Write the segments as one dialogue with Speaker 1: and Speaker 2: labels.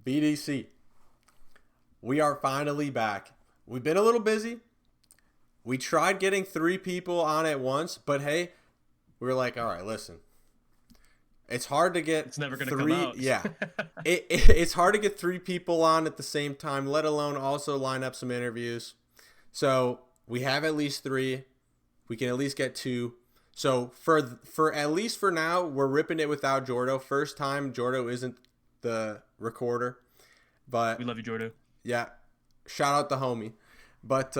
Speaker 1: VDC. We are finally back. We've been a little busy. We tried getting 3 people on at once, but hey, we were like, all right, listen. It's hard to get
Speaker 2: It's never going to
Speaker 1: 3.
Speaker 2: come out.
Speaker 1: Yeah. It's hard to get 3 people on at the same time, let alone also line up some interviews. So we have at least 3. We can at least get 2. So for at least for now, we're ripping it without Jordo. First time Jordo isn't the recorder, but
Speaker 2: We love you, Jordo.
Speaker 1: yeah, shout out the homie. But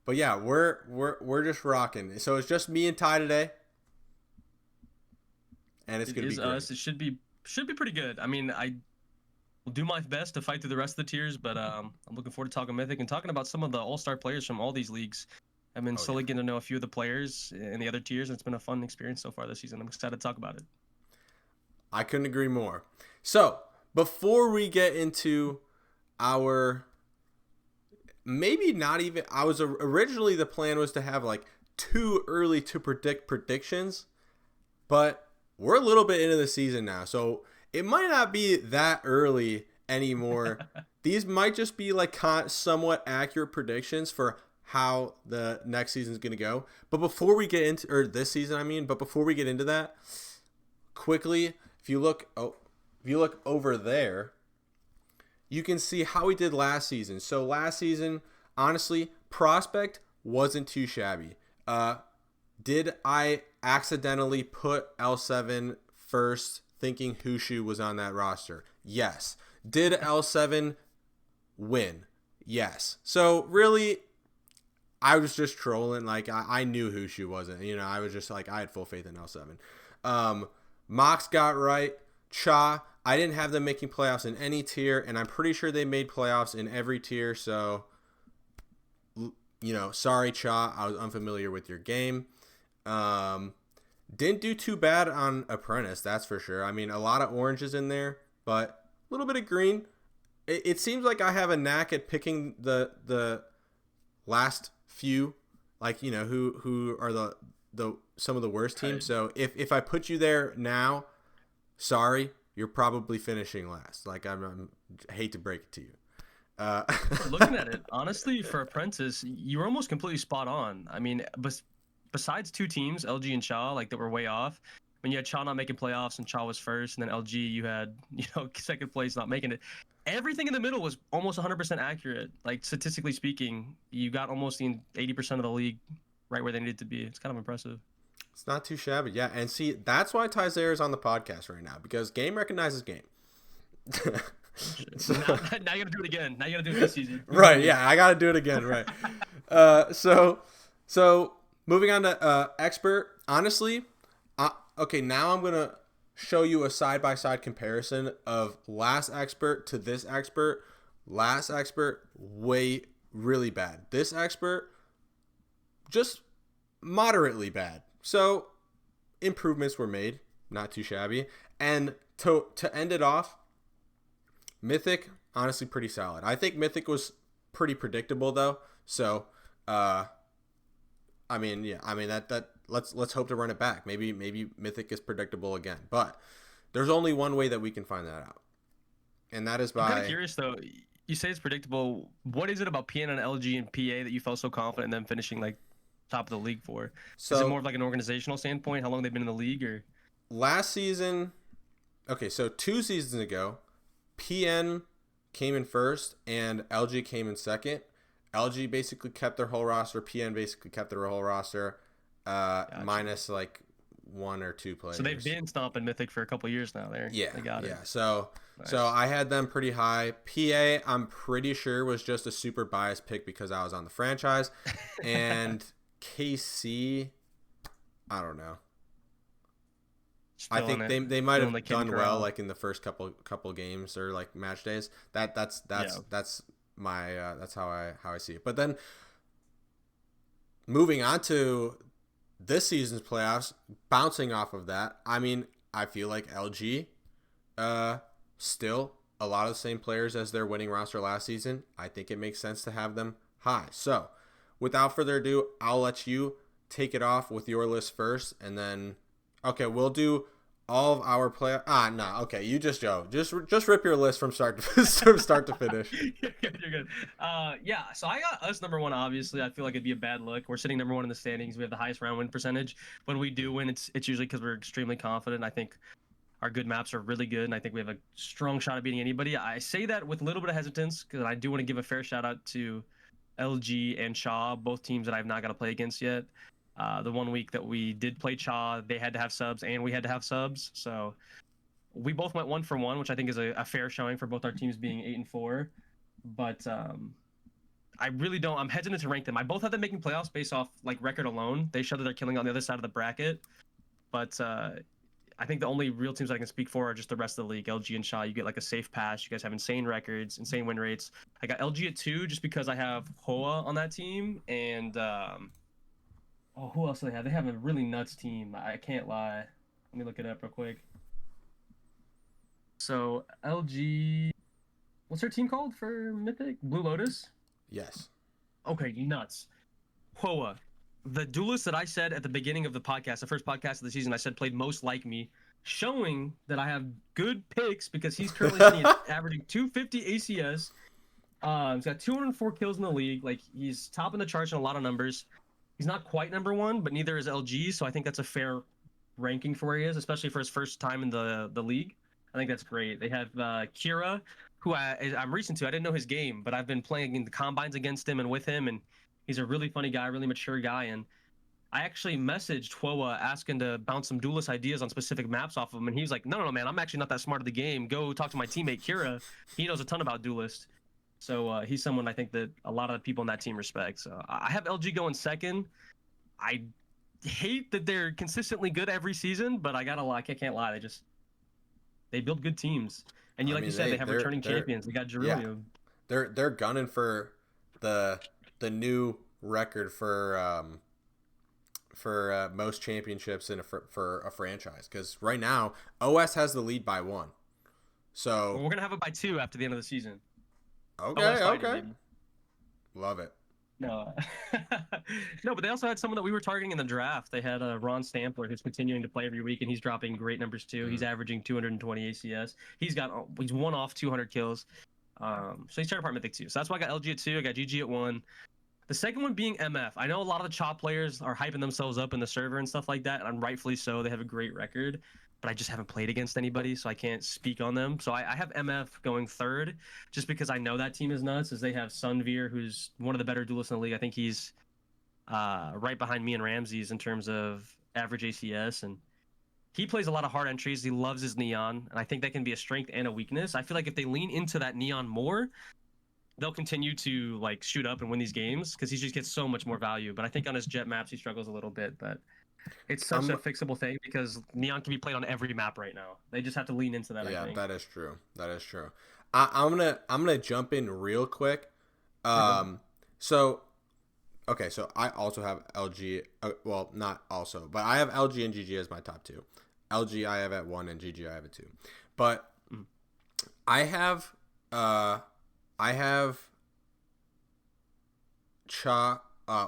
Speaker 1: yeah, we're just rocking. So it's just me and Ty today, and it's
Speaker 2: It
Speaker 1: gonna be
Speaker 2: is
Speaker 1: great.
Speaker 2: us. It should be pretty good. I mean, I will do my best to fight through the rest of the tiers, but I'm looking forward to talking Mythic and talking about some of the all-star players from all these leagues. I've been slowly getting to know a few of the players in the other tiers, and it's been a fun experience so far this season. I'm excited to talk about it.
Speaker 1: I couldn't agree more. So before we get into our maybe not even, I was originally the plan was to have like too early to predict predictions, but we're a little bit into the season now, so it might not be that early anymore. These might just be like somewhat accurate predictions for how the next season is going to go. But before we get into, or this season, I mean, but before we get into that, quickly, if you look over there, you can see how we did last season. So last season, honestly, prospect wasn't too shabby. Did I accidentally put L7 first thinking Hushu was on that roster? Yes. Did L7 win? Yes. So really, I was just trolling. Like I knew Hushu wasn't. You know, I was just like, I had full faith in L7. Mox got right. Cha, I didn't have them making playoffs in any tier, and I'm pretty sure they made playoffs in every tier. So, you know, sorry, Cha, I was unfamiliar with your game. Didn't do too bad on Apprentice, that's for sure. I mean, a lot of oranges in there, but a little bit of green. It seems like I have a knack at picking the last few, like, you know, who are the some of the worst teams.
Speaker 2: Right.
Speaker 1: So if I put you there now, sorry, you're probably finishing last. Like I hate to break it to you.
Speaker 2: Looking at it, honestly, for Apprentice, you were almost completely spot on. I mean, besides 2 teams, LG and Cha, like that were way off. When you had Cha not making playoffs and Cha was first, and then LG, you had, you know, second place not making it. Everything in the middle was almost 100% accurate. Like statistically speaking, you got almost the 80% of the league right where they needed to be. It's kind of impressive.
Speaker 1: It's not too shabby, yeah. And see, that's why Tyzer is on the podcast right now, because game recognizes game.
Speaker 2: So now you gotta do it again. Now you gotta do it this season.
Speaker 1: Right, yeah, I gotta do it again, right. So moving on to expert. Honestly, okay, now I'm gonna show you a side-by-side comparison of last expert to this expert. Last expert, really bad. This expert, just moderately bad. So improvements were made, not too shabby. And to end it off, Mythic, honestly pretty solid. I think Mythic was pretty predictable though. So I mean, yeah, I mean that let's hope to run it back. Maybe Mythic is predictable again. But there's only one way that we can find that out. And that is by
Speaker 2: I'm kind of curious though. You say it's predictable. What is it about PN and LG and PA that you felt so confident in them finishing like top of the league for?
Speaker 1: So,
Speaker 2: is it more of like an organizational standpoint, how long they've been in the league, or
Speaker 1: last season? Okay, so 2 seasons ago, PN came in first and LG came in second. LG basically kept their whole roster. PN basically kept their whole roster,
Speaker 2: Gotcha.
Speaker 1: minus like 1 or 2 players.
Speaker 2: So they've been stomping Mythic for a couple years now.
Speaker 1: Yeah,
Speaker 2: They got it.
Speaker 1: yeah. So
Speaker 2: Nice.
Speaker 1: so I had them pretty high. PA, I'm pretty sure was just a super biased pick because I was on the franchise, and KC, I don't know.
Speaker 2: Just
Speaker 1: I think
Speaker 2: feeling
Speaker 1: they might
Speaker 2: feeling
Speaker 1: have
Speaker 2: the Kim
Speaker 1: done well
Speaker 2: Corral.
Speaker 1: like in the first couple games or like match days. That's my that's how I see it. But then moving on to this season's playoffs, bouncing off of that, I mean, I feel like LG still a lot of the same players as their winning roster last season. I think it makes sense to have them high. So, without further ado, I'll let you take it off with your list first, and then okay, we'll do all of our play. No. Okay, you just go. Just rip your list from start to from start to finish.
Speaker 2: You're good. You're good. Yeah. So I got us number one. Obviously, I feel like it'd be a bad look. We're sitting number one in the standings. We have the highest round win percentage. When we do win, it's usually because we're extremely confident. I think our good maps are really good, and I think we have a strong shot at beating anybody. I say that with a little bit of hesitance because I do want to give a fair shout out to LG and Shaw, both teams that I've not got to play against yet. The 1 week that we did play Shaw, they had to have subs and we had to have subs. So we both went 1-for-1, which I think is a fair showing for both our teams being 8-4. But I really don't. I'm hesitant to rank them. I both have them making playoffs based off like record alone. They show that they're killing on the other side of the bracket. But I think the only real teams I can speak for are just the rest of the league. LG and Shaw, you get like a safe pass. You guys have insane records, insane win rates. I got LG at 2 just because I have Hoa on that team and. Who else do they have? They have a really nuts team. I can't lie. Let me look it up real quick. So LG, what's their team called for Mythic? Blue Lotus?
Speaker 1: Yes.
Speaker 2: Okay, nuts. Hoa, the duelist that I said at the beginning of the podcast, the first podcast of the season, I said played most like me, showing that I have good picks because he's currently sitting at averaging 250 ACS. He's got 204 kills in the league. Like he's topping the charts in a lot of numbers. He's not quite number one, but neither is LG, so I think that's a fair ranking for where he is, especially for his first time in the league. I think that's great. They have Kira, who I'm recent to. I didn't know his game, but I've been playing in the combines against him and with him, and he's a really funny guy, really mature guy. And I actually messaged Twoa asking to bounce some duelist ideas on specific maps off of him, and he was like, no, man, I'm actually not that smart of the game. Go talk to my teammate Kira. He knows a ton about duelist. So he's someone I think that a lot of people on that team respect. So I have LG going second. I hate that they're consistently good every season, but I can't lie. They build good teams, and you said, they have returning champions. They got Gerillium.
Speaker 1: Yeah. They're gunning for the new record for most championships for a franchise, because right now OS has the lead by 1. So
Speaker 2: we're gonna have it by 2 after the end of the season.
Speaker 1: Okay. Love it.
Speaker 2: No, no, but they also had someone that we were targeting in the draft. They had Ron Stampler, who's continuing to play every week, and he's dropping great numbers too. He's averaging 220 ACS. He's one off 200 kills. So he's trying to part Mythic too. So that's why I got LG at 2. I got GG at 1. The second one being MF. I know a lot of the Chop players are hyping themselves up in the server and stuff like that, and rightfully so. They have a great record, but I just haven't played against anybody, so I can't speak on them. So I have MF going 3rd, just because I know that team is nuts, as they have Sunveer, who's one of the better duelists in the league. I think he's right behind me and Ramses in terms of average ACS, and he plays a lot of hard entries. He loves his Neon, and I think that can be a strength and a weakness. I feel like if they lean into that Neon more, they'll continue to like shoot up and win these games, because he just gets so much more value. But I think on his jet maps, he struggles a little bit, but it's such a fixable thing because Neon can be played on every map right now. They just have to lean into that.
Speaker 1: Yeah,
Speaker 2: I think.
Speaker 1: that is true. I'm gonna jump in real quick. So I also have LG. Well, not also, but I have LG and GG as my top 2. LG I have at 1 and GG I have at 2. But I have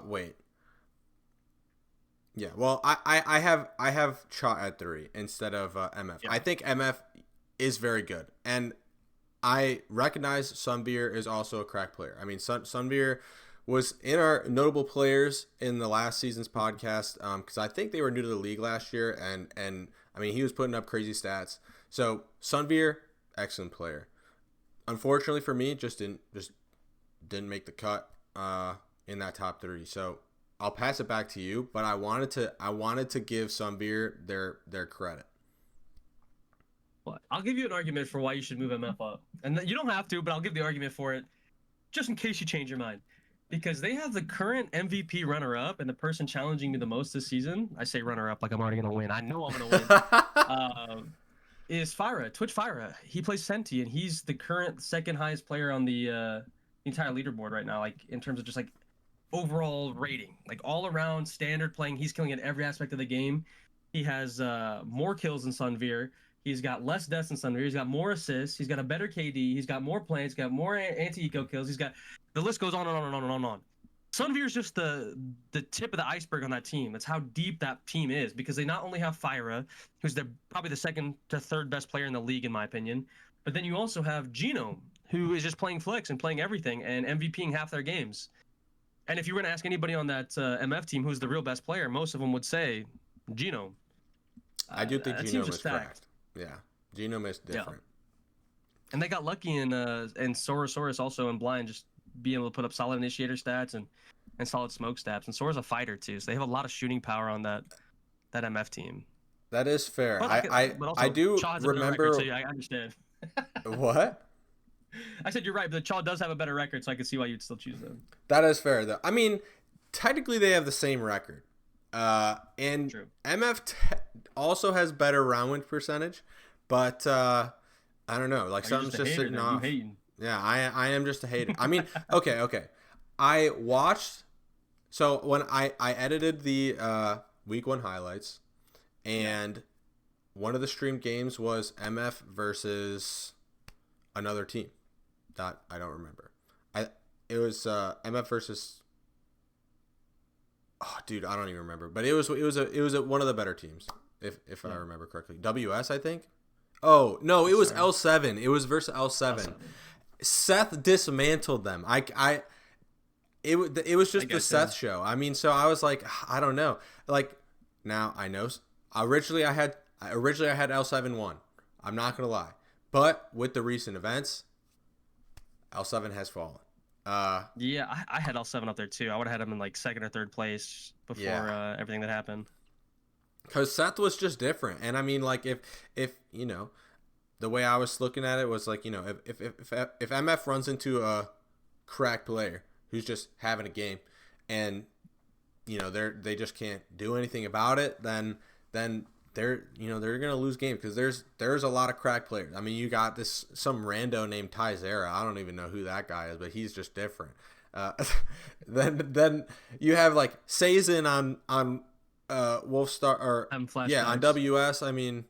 Speaker 1: wait. Yeah, well, I have Cha at 3 instead of MF. Yeah. I think MF is very good, and I recognize Sunveer is also a crack player. I mean, Sunveer was in our notable players in the last season's podcast, because I think they were new to the league last year, and I mean, he was putting up crazy stats. So Sunveer, excellent player. Unfortunately for me, just didn't make the cut in that top 3. So I'll pass it back to you, but I wanted to give Sunveer their credit.
Speaker 2: Well, I'll give you an argument for why you should move MF up, and you don't have to, but I'll give the argument for it, just in case you change your mind, because they have the current MVP runner-up and the person challenging me the most this season. I say runner-up like I'm already gonna win. I know I'm gonna win. Is Fyra, Twitch Fyra. He plays Senti, and he's the current second highest player on the entire leaderboard right now, like in terms of just like overall rating, like all around standard playing. He's killing at every aspect of the game. He has more kills than Sunveer. He's got less deaths than Sunveer. He's got more assists. He's got a better KD. He's got more plants. He's got more anti-eco kills. He's got, the list goes on and on and on and on and on. Sunveer is just the tip of the iceberg on that team. That's how deep that team is because they not only have Fyra, who's probably the second to third best player in the league in my opinion, but then you also have Genome, who is just playing flex and playing everything and MVPing half their games. And if you were going to ask anybody on that MF team who's the real best player, most of them would say Genome.
Speaker 1: I do think
Speaker 2: That team's
Speaker 1: Genome is
Speaker 2: just stacked.
Speaker 1: cracked. Yeah, Genome is different.
Speaker 2: Yeah. And they got lucky in Sorosaurus also in blind, just being able to put up solid initiator stats and solid smoke stats. And Sora's a fighter too, so they have a lot of shooting power on that MF team.
Speaker 1: That is fair.
Speaker 2: But
Speaker 1: I do
Speaker 2: Chaw has
Speaker 1: remember.
Speaker 2: A better record, so I understand.
Speaker 1: What?
Speaker 2: I said you're right, but Chaw does have a better record, so I can see why you'd still choose them.
Speaker 1: That is fair, though. I mean, technically they have the same record. And
Speaker 2: True.
Speaker 1: MF also has better round win percentage, but I don't know. Like something's just sitting off. Yeah, I am just a hater. I mean, okay. I watched. So when I edited the week 1 highlights, and one of the streamed games was MF versus another team that I don't remember. It was MF versus. Oh, dude, I don't even remember. But it was one of the better teams, if I remember correctly. WS, I think. Oh no, it was L7. It was versus L7. Seth dismantled them. It was just the Seth show. I mean, so I was like, I don't know. Like now I know. Originally I had L7 1. I'm not gonna lie, but with the recent events, L7 has fallen.
Speaker 2: Yeah, I had L7 up there too. I would have had him in like second or third place before everything that happened.
Speaker 1: Because Seth was just different, and I mean, like if you know, the way I was looking at it was like, you know, if MF runs into a cracked player who's just having a game, and you know they just can't do anything about it, then they're gonna lose games because there's a lot of cracked players. I mean, you got some rando named Tyzera. I don't even know who that guy is, but he's just different. Then you have like Sazin on Wolfstar or on WS. I mean,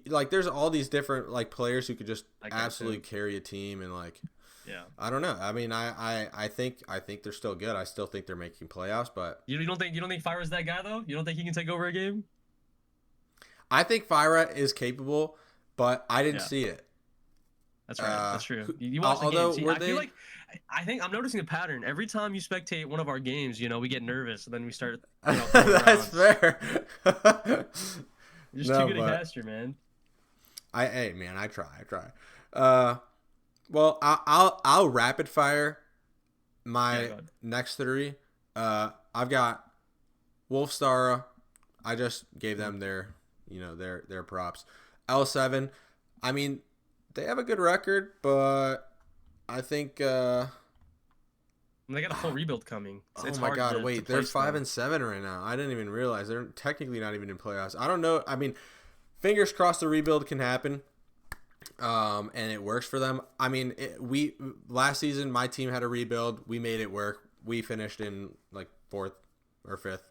Speaker 1: like there's all these different like players who could just absolutely carry a team and like.
Speaker 2: Yeah.
Speaker 1: I don't know. I mean, I think they're still good. I still think they're making playoffs, but
Speaker 2: you don't think Fyra's that guy though? You don't think he can take over a game?
Speaker 1: I think Fyra is capable, but I didn't see it.
Speaker 2: That's right. That's true. You watch the game. See, I think I'm noticing a pattern. Every time you spectate one of our games, you know, we get nervous, and then we start.
Speaker 1: That's fair.
Speaker 2: You're just too good a caster, man.
Speaker 1: Hey, man, I try. Well, I'll rapid fire my next 3. I've got Wolfstar. I just gave them their props. L7. I mean, they have a good record, but I think
Speaker 2: they got a full rebuild coming.
Speaker 1: Oh my god! Wait, they're 5-7 right now. I didn't even realize they're technically not even in playoffs. I don't know. I mean, fingers crossed the rebuild can happen. And it works for them. I mean, last season my team had a rebuild. We made it work. We finished in like 4th or 5th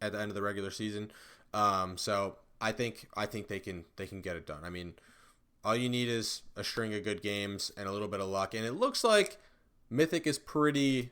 Speaker 1: at the end of the regular season. So I think they can get it done. I mean, all you need is a string of good games and a little bit of luck. And it looks like Mythic is pretty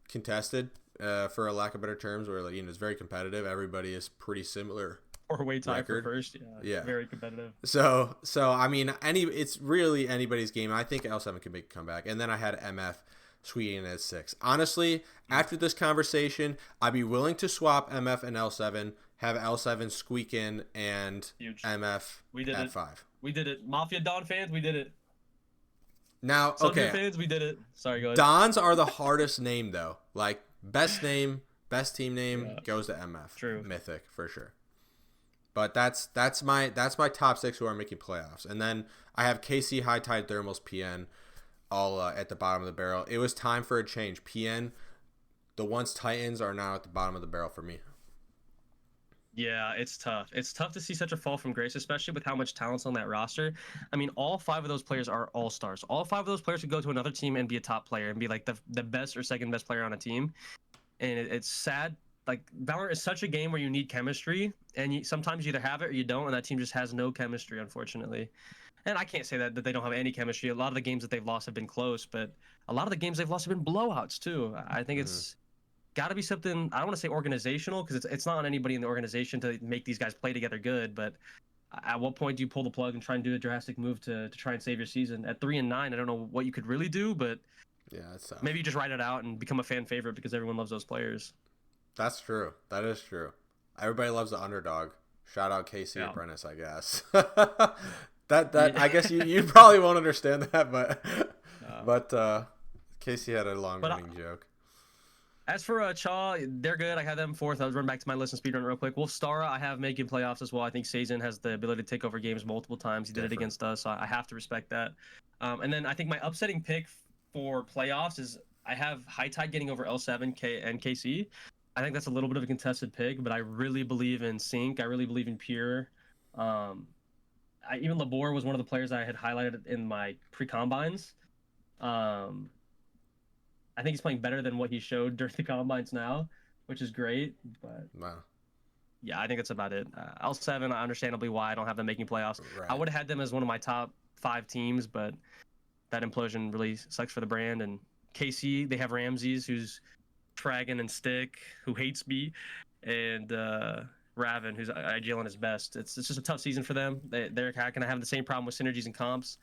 Speaker 1: contested, for a lack of better terms, where like, you know, it's very competitive. Everybody is pretty similar.
Speaker 2: Or way tied for first, yeah, very competitive.
Speaker 1: So I mean, it's really anybody's game. I think L7 can make a comeback, and then I had MF squeaking in at 6. Honestly, after this conversation, I'd be willing to swap MF and L7, have L7 squeak in, and MF at 5.
Speaker 2: We did it. Mafia Don fans, we did it.
Speaker 1: Now, okay,
Speaker 2: fans, we did it. Sorry, go ahead.
Speaker 1: Dons are the hardest name though. Like best team name goes to MF.
Speaker 2: True.
Speaker 1: Mythic for sure. But that's my top 6 who are making playoffs. And then I have KC, High Tide, Thermals, PN all at the bottom of the barrel. It was time for a change. PN, the once Titans, are now at the bottom of the barrel for me.
Speaker 2: Yeah, it's tough. It's tough to see such a fall from grace, especially with how much talent's on that roster. I mean, all 5 of those players are all-stars. All 5 of those players could go to another team and be a top player and be like the best or second best player on a team. And it's sad. Like, Valorant is such a game where you need chemistry, and sometimes you either have it or you don't, and that team just has no chemistry, unfortunately. And I can't say that they don't have any chemistry. A lot of the games that they've lost have been close, but a lot of the games they've lost have been blowouts too. I think it's got to be something. I don't want to say organizational because it's not on anybody in the organization to make these guys play together good. But at what point do you pull the plug and try and do a drastic move to try and save your season? At 3-9, I don't know what you could really do, but
Speaker 1: Yeah, that's tough.
Speaker 2: maybe you just ride it out and become a fan favorite because everyone loves those players.
Speaker 1: That's true. That is true. Everybody loves the underdog. Shout out Casey
Speaker 2: Yeah.
Speaker 1: Apprentice, I guess. I guess you probably won't understand that, but Casey had a long running joke.
Speaker 2: As for Chaw, they're good. I had them fourth. I'll run back to my list and speedrun real quick. Wolfstara, I have making playoffs as well. I think Sazen has the ability to take over games multiple times. He did it against us, so I have to respect that. And then I think my upsetting pick for playoffs is I have High Tide getting over L7 and KC. I think that's a little bit of a contested pick, but I really believe in Sync. I really believe in Pure. Even Labor was one of the players I had highlighted in my pre-combines. I think he's playing better than what he showed during the combines now, which is great. But
Speaker 1: wow.
Speaker 2: Yeah, I think that's about it. L7, understandably why I don't have them making playoffs. Right. I would have had them as one of my top 5 teams, but that implosion really sucks for the brand. And KC, they have Ramses, who's Tragon and Stick, who hates me, and Raven, who's IGL on his best. It's just a tough season for them. They're going to have the same problem with synergies and comps.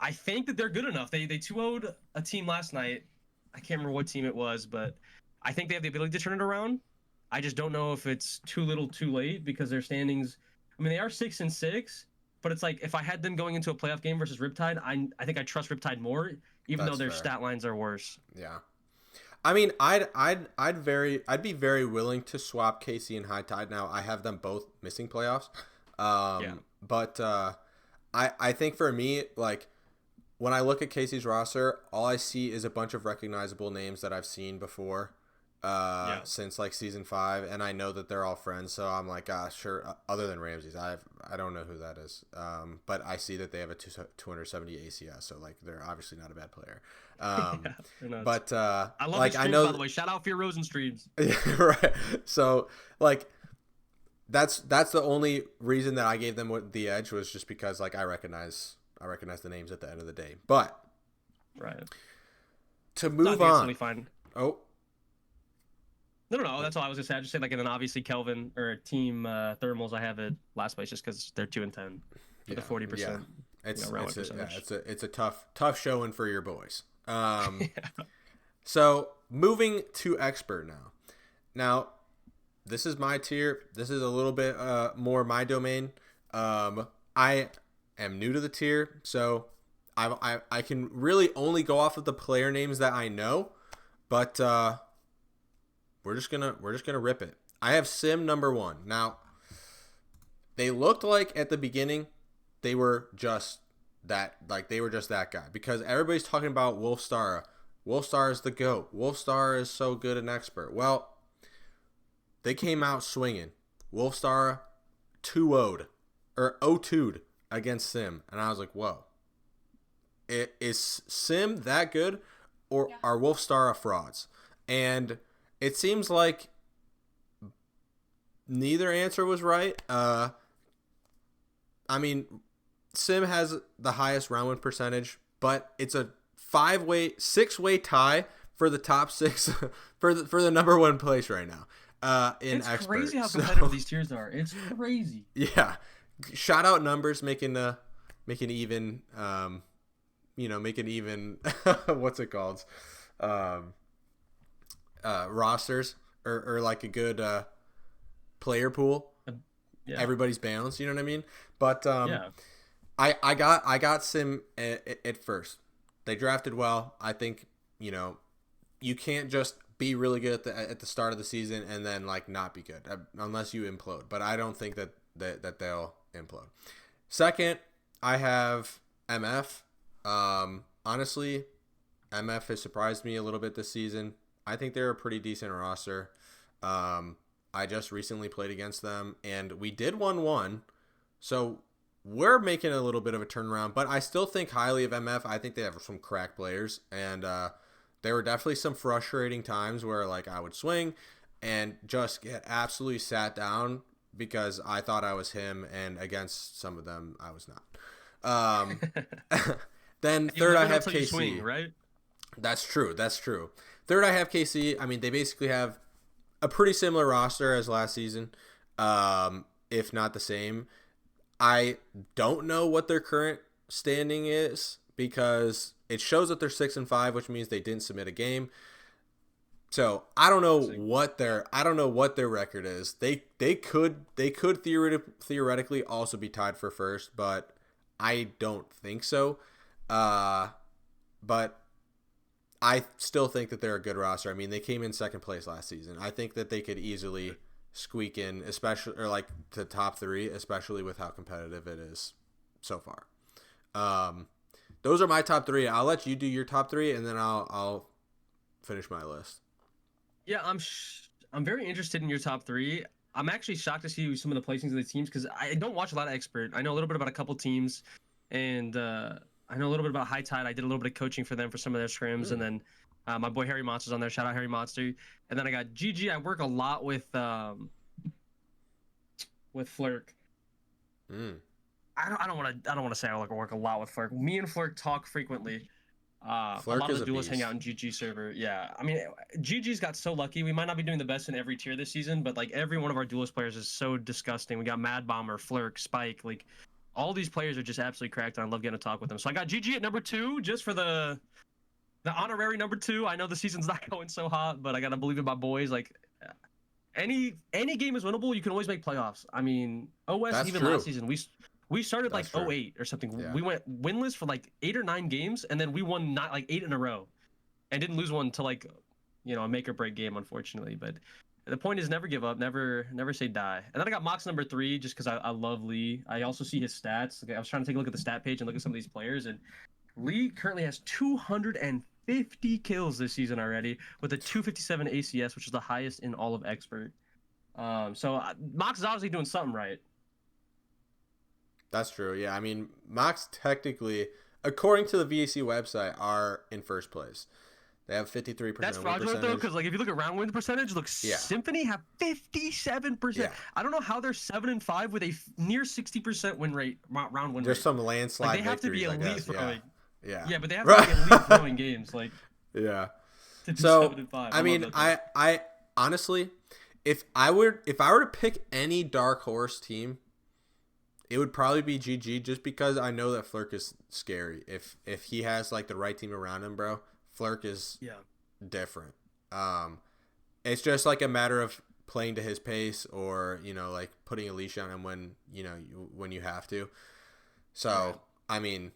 Speaker 2: I think that they're good enough. They 2-0'd a team last night. I can't remember what team it was, but I think they have the ability to turn it around. I just don't know if it's too little too late because their standings, I mean, they are 6-6, but it's like if I had them going into a playoff game versus Riptide, I think I trust Riptide more, even though their stat lines are worse.
Speaker 1: Yeah. I mean, I'd be very willing to swap KC and High Tide now. I have them both missing playoffs. But I think for me, like, when I look at Casey's roster, all I see is a bunch of recognizable names that I've seen before since like season 5, and I know that they're all friends, so I'm like, sure. Other than Ramses, I don't know who that is, but I see that they have a 270 ACS, so like they're obviously not a bad player. But
Speaker 2: I love
Speaker 1: like
Speaker 2: streams,
Speaker 1: I know,
Speaker 2: by the way. Shout out for your Rosen streams.
Speaker 1: Right. So like that's the only reason that I gave them the edge was just because like I recognize the names at the end of the day. But
Speaker 2: right.
Speaker 1: To move on.
Speaker 2: Totally fine.
Speaker 1: Oh.
Speaker 2: No. That's all I was gonna say. I just say like, and then obviously Kelvin or Team Thermals, I have it last place just because they're 2-10 with a 40%.
Speaker 1: Yeah. It's a tough showing for your boys. So moving to expert now. Now, this is my tier. This is a little bit more my domain. I am new to the tier, so I can really only go off of the player names that I know, but we're just gonna rip it. I have Sim number 1. Now, they looked like at the beginning they were just that guy because everybody's talking about Wolfstara. Wolfstar is the GOAT. Wolfstar is so good an expert. Well, they came out swinging. Wolfstar 2-0'd or 0-2'd against Sim, and I was like, whoa. Is Sim that good, or are Wolfstar frauds? And it seems like neither answer was right. I mean, Sim has the highest round win percentage, but it's a 6-way tie for the top 6 for the number 1 place right now. It's expert.
Speaker 2: Crazy how competitive these tiers are. It's crazy.
Speaker 1: Yeah. Shout out numbers making even what's it called, rosters or like a good player pool. Everybody's balanced, you know what I mean? But I got Sim at first. They drafted well. I think you can't just be really good at the start of the season and then like not be good unless you implode. But I don't think that they'll implode. Second, I have MF. Honestly, MF has surprised me a little bit this season. I think they're a pretty decent roster. I just recently played against them, and we did 1-1. So we're making a little bit of a turnaround, but I still think highly of MF. I think they have some crack players, and there were definitely some frustrating times where like I would swing and just get absolutely sat down because I thought I was him, and against some of them I was not. Um, then
Speaker 2: You
Speaker 1: third,
Speaker 2: never
Speaker 1: I
Speaker 2: know
Speaker 1: have
Speaker 2: until you swing,
Speaker 1: KC.
Speaker 2: right?
Speaker 1: That's true. That's true. Third, I have KC. I mean, they basically have a pretty similar roster as last season, if not the same. I don't know what their current standing is because it shows that they're 6-5, which means they didn't submit a game. So I don't know what their record is. They could theoretically also be tied for first, but I don't think so. But I still think that they're a good roster. I mean, they came in second place last season. I think that they could easily squeak in, especially or like to top 3, especially with how competitive it is so far. Those are my top 3. I'll let you do your top 3, and then I'll finish my list.
Speaker 2: Yeah, I'm very interested in your top 3. I'm actually shocked to see some of the placings of the teams because I don't watch a lot of expert. I know a little bit about a couple teams, and I know a little bit about High Tide. I did a little bit of coaching for them for some of their scrims, and then my boy Harry Monster's on there. Shout out Harry Monster. And then I got GG. I work a lot with Flirk. I don't want to say I work a lot with Flirk. Me and Flirk talk frequently. A lot of the duelists hang out in GG server. Yeah, I mean, GG's got so lucky. We might not be doing the best in every tier this season, but like every one of our duelist players is so disgusting. We got Mad Bomber, Flirk, Spike, like all these players are just absolutely cracked, and I love getting to talk with them. So I got GG at number 2 just for the honorary number 2. I know the season's not going so hot, but I gotta believe in my boys. Like any game is winnable. You can always make playoffs. I mean, OS
Speaker 1: That's
Speaker 2: even
Speaker 1: true.
Speaker 2: Last season we started
Speaker 1: That's
Speaker 2: like
Speaker 1: true.
Speaker 2: 08 or something.
Speaker 1: Yeah.
Speaker 2: We went winless for like 8 or 9 games, and then we won not like 8 in a row, and didn't lose one until like, a make or break game, unfortunately. But the point is never give up, never say die. And then I got Mox number 3 just because I love Lee. I also see his stats. Like, I was trying to take a look at the stat page and look at some of these players, and Lee currently has 250 kills this season already with a 257 ACS, which is the highest in all of expert. So Mox is obviously doing something right.
Speaker 1: That's true. Yeah, I mean, Mox technically, according to the VDC website, are in first place. They have 53%.
Speaker 2: That's fraudulent though, because like if you look at round win percentage, look, Symphony have 57%.
Speaker 1: Yeah.
Speaker 2: I don't know how they're 7-5 with a near 60% win rate, round win rate.
Speaker 1: There's some landslide.
Speaker 2: Like, they have
Speaker 1: victories,
Speaker 2: to be elite throwing.
Speaker 1: Yeah,
Speaker 2: but they have to be elite throwing games. Like,
Speaker 1: yeah.
Speaker 2: To do
Speaker 1: So
Speaker 2: 7-5.
Speaker 1: I mean, I honestly, if I were to pick any dark horse team, it would probably be GG, just because I know that Flirk is scary. If he has like the right team around him, bro, Flirk is different. It's just like a matter of playing to his pace, or like putting a leash on him when when you have to. So I mean,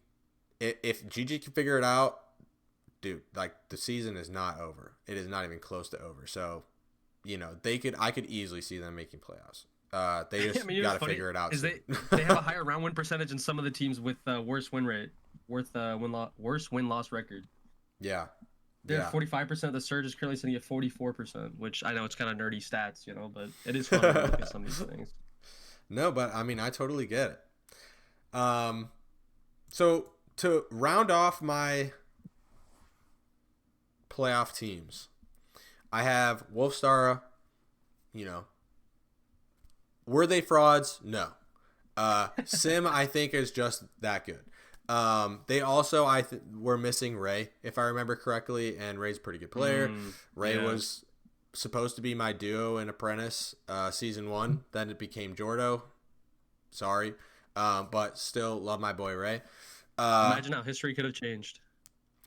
Speaker 1: if GG can figure it out, dude, like the season is not over. It is not even close to over. So I could easily see them making playoffs. They just got to figure it out.
Speaker 2: They have a higher round win percentage than some of the teams with worse win rate, worse win loss record.
Speaker 1: Yeah.
Speaker 2: They're 45%. The Surge is currently sitting at 44%, which I know it's kind of nerdy stats, but it is fun to look at some of these things.
Speaker 1: No, but I mean, I totally get it. So to round off my playoff teams, I have Wolfstar. Were they frauds? No. Sim, I think, is just that good. They also were missing Ray, if I remember correctly, and Ray's a pretty good player. Ray was supposed to be my duo in Apprentice season 1. Then it became Jordo. Sorry. But still love my boy Ray.
Speaker 2: Imagine how history could have changed.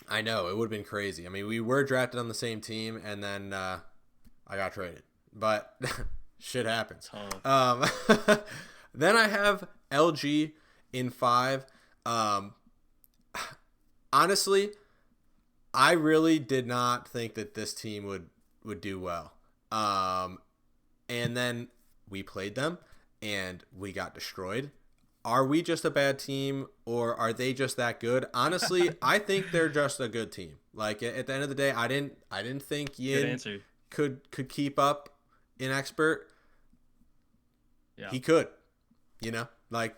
Speaker 1: I know. It would have been crazy. I mean, we were drafted on the same team, and then I got traded. But shit happens. Then I have LG in 5. Honestly, I really did not think that this team would do well. And then we played them, and we got destroyed. Are we just a bad team, or are they just that good? Honestly, I think they're just a good team. Like, at the end of the day, I didn't think Yin could keep up in expert. Yeah. He could. Like,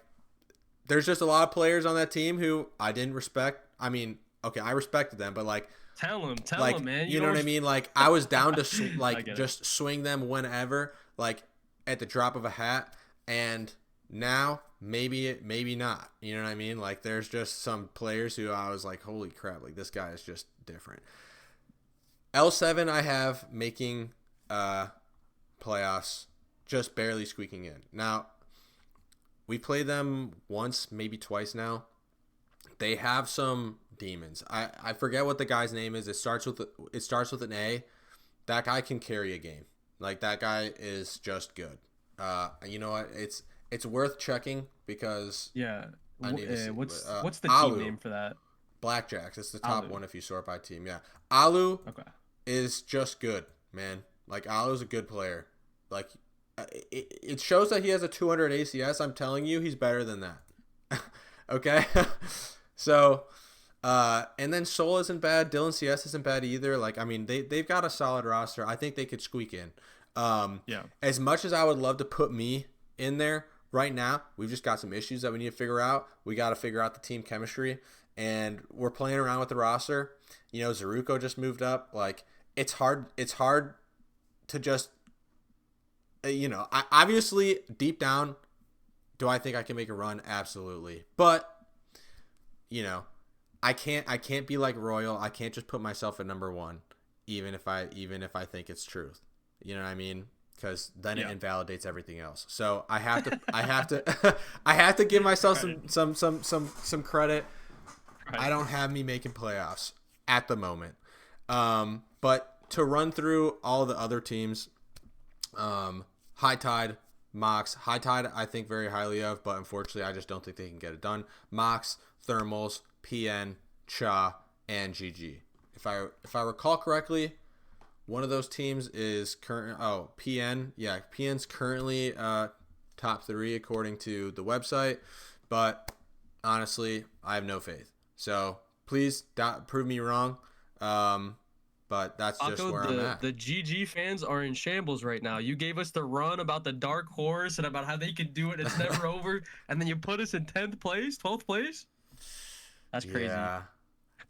Speaker 1: there's just a lot of players on that team who I didn't respect. I mean, okay, I respected them, but like,
Speaker 2: tell them, man.
Speaker 1: You know what I mean? Like, I was down to just swing them whenever, like at the drop of a hat, and Now, maybe not. You know what I mean? Like, there's just some players who I was like, holy crap, like this guy is just different. L7 I have making playoffs, just barely squeaking in. Now, we played them once, maybe twice now. They have some demons. I forget what the guy's name is. It starts with an A. That guy can carry a game. Like, that guy is just good. You know what? It's worth checking because
Speaker 2: Yeah.
Speaker 1: I need to see.
Speaker 2: What's the
Speaker 1: Alu,
Speaker 2: team name for that?
Speaker 1: Blackjacks. It's the top
Speaker 2: Alu.
Speaker 1: one if you sort by team. Yeah. Alu
Speaker 2: Okay.
Speaker 1: is just good, man. Like, Alu's a good player. Like, it shows that he has a 200 ACS. I'm telling you, he's better than that. Okay? So, and then Soul isn't bad. Dylan CS isn't bad either. Like, I mean, they've got a solid roster. I think they could squeak in.
Speaker 2: Yeah.
Speaker 1: As much as I would love to put me in there right now, we've just got some issues that we need to figure out. We got to figure out the team chemistry, and we're playing around with the roster. You know, Zaruko just moved up. Like, it's hard to just, you know, I obviously deep down, do I think I can make a run? Absolutely. But, you know, I can't be like Royal. I can't just put myself at number one, even if I think it's truth. You know what I mean? Because then it invalidates everything else. So I have to I have to give myself some credit. Right. I don't have me making playoffs at the moment. But to run through all the other teams, High Tide, Mox. High Tide I think very highly of, but unfortunately I just don't think they can get it done. Mox, Thermals, PN, Cha, and GG. If I recall correctly, one of those teams is PN. Yeah, PN's currently top 3 according to the website, but honestly, I have no faith. So please prove me wrong. But that's just where I'm at.
Speaker 2: The GG fans are in shambles right now. You gave us the run about the dark horse and about how they could do it. It's never over. And then you put us in 10th place, 12th place. That's crazy. Yeah.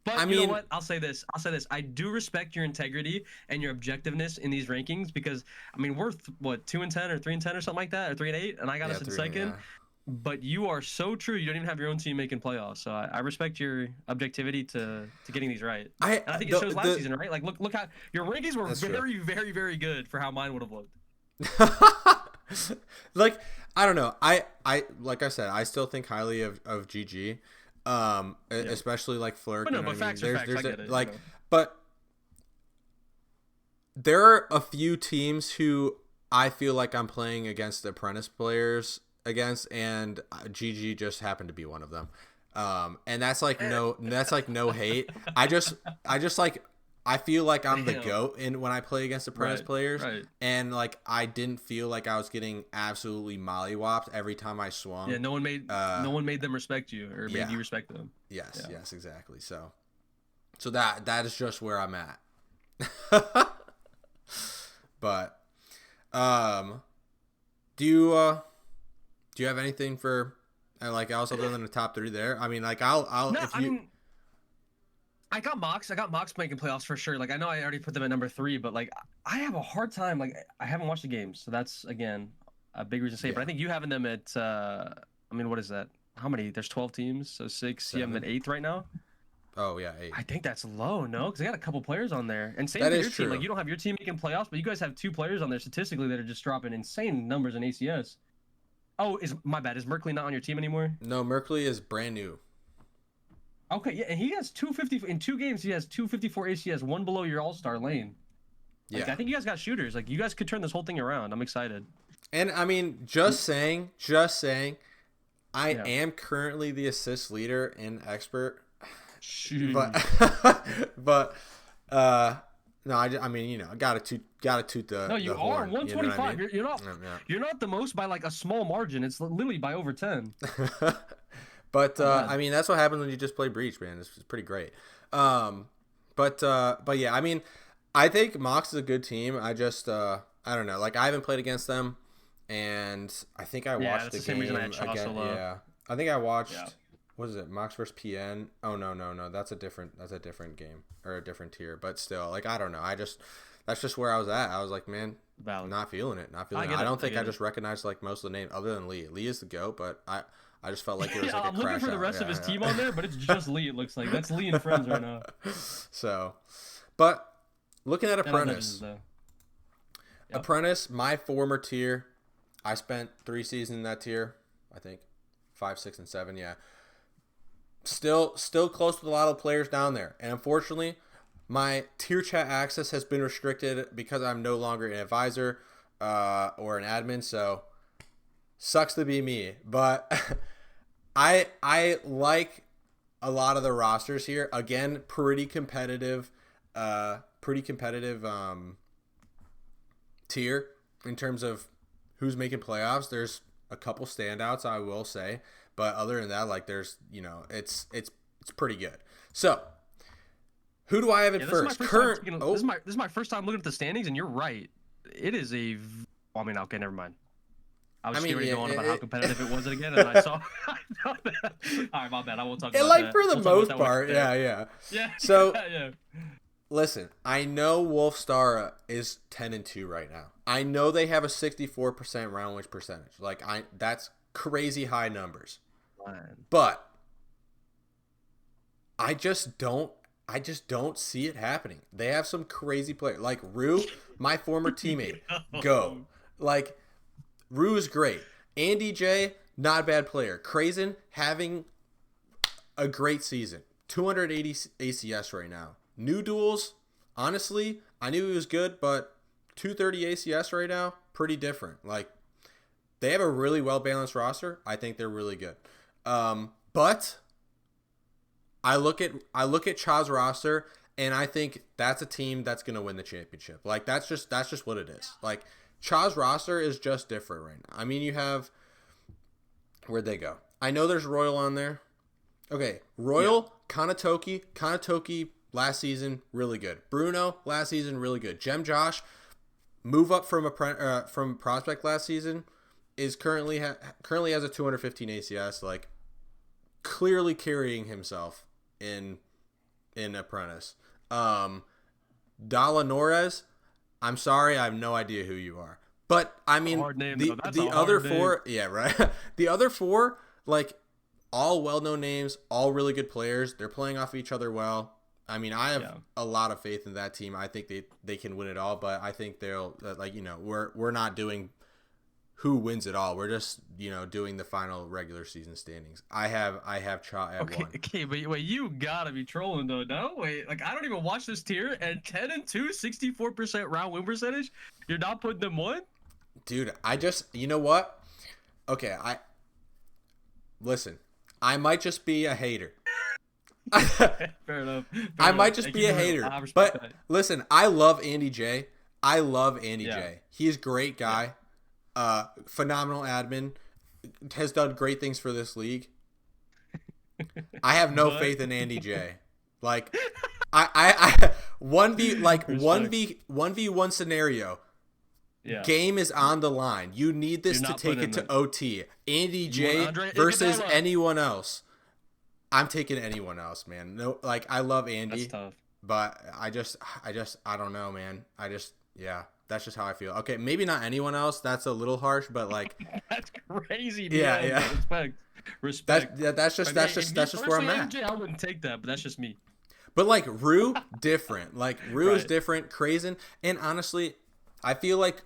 Speaker 2: But you know what? I'll say this. I do respect your integrity and your objectiveness in these rankings because, I mean, we're, 2-10 or 3-10 or something like that, or 3-8, and I got us in second. Yeah. But you are so true. You don't even have your own team making playoffs. So I respect your objectivity to getting these right. And I think it shows last season, right? Like, look how your rankings were very, very, very good for how mine would have looked.
Speaker 1: Like, I don't know. I like I said, I still think highly of GG. Especially like Flirk.
Speaker 2: But no, but facts are facts. I get it.
Speaker 1: Like, but there are a few teams who I feel like I'm playing against apprentice players against, and GG just happened to be one of them. And that's like no hate. I just like, I feel like I'm the GOAT when I play against apprentice players. Right. And like, I didn't feel like I was getting absolutely mollywopped every time I swung.
Speaker 2: Yeah, no one made them respect you or made you respect them.
Speaker 1: Yes, exactly. So that is just where I'm at. But do you have anything for like else other than the top 3 there? I mean, like
Speaker 2: I got Mox making playoffs for sure. Like, I know I already put them at number 3, but like, I have a hard time. Like, I haven't watched the games, so that's again a big reason to say. Yeah. But I think you having them at, I mean, what is that? How many? There's 12 teams, so 6. 7. You have them at 8th right now.
Speaker 1: Oh yeah, 8.
Speaker 2: I think that's low, no? Because they got a couple players on there, and same for your team. Like, you don't have your team making playoffs, but you guys have 2 players on there statistically that are just dropping insane numbers in ACS. Oh, my bad. Is Merkley not on your team anymore?
Speaker 1: No, Merkley is brand new.
Speaker 2: Okay, yeah, and he has 250 in 2 games. He has 254 ACS, one below your all-star lane. Like, yeah, I think you guys got shooters. Like, you guys could turn this whole thing around. I'm excited.
Speaker 1: And I mean, just saying, I am currently the assist leader in expert.
Speaker 2: Shoot.
Speaker 1: But no, I mean, you know, gotta toot the. No,
Speaker 2: you
Speaker 1: the
Speaker 2: are
Speaker 1: horn,
Speaker 2: 125.
Speaker 1: You know what I mean?
Speaker 2: You're not the most by like a small margin. It's literally by over 10.
Speaker 1: But I mean, that's what happens when you just play Breach, man. It's pretty great. But yeah, I mean, I think Mox is a good team. I just I don't know. Like, I haven't played against them, and I think I watched the game again. Yeah, I think I watched. Yeah. What is it? Mox versus PN? Oh no, that's a different game or a different tier. But still, like, I don't know. That's that's just where I was at. I was like, man,
Speaker 2: Valid.
Speaker 1: not feeling it. Not feeling
Speaker 2: I
Speaker 1: it.
Speaker 2: get
Speaker 1: I
Speaker 2: it.
Speaker 1: don't think I
Speaker 2: get
Speaker 1: just recognized like most of the names other than Lee. Lee is the GOAT, but I just felt like it was
Speaker 2: Yeah,
Speaker 1: like a
Speaker 2: I'm looking
Speaker 1: crash
Speaker 2: for the
Speaker 1: out.
Speaker 2: rest of
Speaker 1: Yeah,
Speaker 2: his
Speaker 1: yeah.
Speaker 2: team on there, but it's just Lee. It looks like that's Lee and friends right now.
Speaker 1: So, but looking at
Speaker 2: And
Speaker 1: Apprentice,
Speaker 2: though. Yep.
Speaker 1: Apprentice, my former tier, I spent 3 seasons in that tier. I think 5, 6, and 7. Yeah, still close with a lot of players down there, and unfortunately, my tier chat access has been restricted because I'm no longer an advisor or an admin. So, sucks to be me, but I like a lot of the rosters here. Again, pretty competitive tier in terms of who's making playoffs. There's a couple standouts, I will say, but other than that, like there's it's pretty good. So who do I have at first?
Speaker 2: This is my first time looking at the standings, and you're right. It is a. Well, I mean, okay, never mind. I was just getting on about how competitive it was again, and I saw. All right, my bad. I won't talk about
Speaker 1: like
Speaker 2: that.
Speaker 1: for the most part, yeah. So
Speaker 2: yeah.
Speaker 1: listen, I know Wolfstar is 10-2 right now. I know they have a 64% round win percentage. Like that's crazy high numbers.
Speaker 2: Man.
Speaker 1: But I just don't see it happening. They have some crazy players. Like Rue, my former teammate. Go. Like Rue is great. Andy J, not a bad player. Crazen having a great season. 280 ACS right now. New Duels, honestly, I knew he was good, but 230 ACS right now, pretty different. Like, they have a really well-balanced roster. I think they're really good. But I look at Cha's roster, and I think that's a team that's going to win the championship. Like, that's just what it is. Like, Cha's roster is just different right now. I mean, you have... Where'd they go? I know there's Royal on there. Okay, Royal, yeah. Kanatoki last season, really good. Bruno, last season, really good. Gem Josh, move up from prospect last season, is currently has a 215 ACS, like, clearly carrying himself in Apprentice. Dala Norez, I'm sorry, I have no idea who you are. But, I mean, the other four, yeah, right? The other four, like, all well-known names, all really good players. They're playing off each other well. I mean, I have a lot of faith in that team. I think they can win it all, but I think they'll, like, we're not doing who wins it all. We're just, doing the final regular season standings. I have Cha at 1.
Speaker 2: Okay, but wait, you gotta be trolling though. No, wait, like I don't even watch this tier, and 10-2, 64% round win percentage. You're not putting them 1?
Speaker 1: Dude, you know what? Okay, listen. I might just be a hater.
Speaker 2: Fair enough.
Speaker 1: I might just be a hater. But listen, I love Andy J. J. He's a great guy. Phenomenal admin. Has done great things for this league. I have no faith in Andy J. Like, I 1v1 scenario. Yeah. Game is on the line. You need this to take it to OT. Andy J versus anyone else. I'm taking anyone else, man. No, like I love Andy.
Speaker 2: That's tough.
Speaker 1: But I don't know, man. That's just how I feel. Okay, maybe not anyone else. That's a little harsh, but like
Speaker 2: that's crazy.
Speaker 1: Yeah.
Speaker 2: Respect.
Speaker 1: That's just where I'm at.
Speaker 2: I wouldn't take that, but that's just me.
Speaker 1: But like Rue, different. Like Rue is different. Crazen, and honestly, I feel like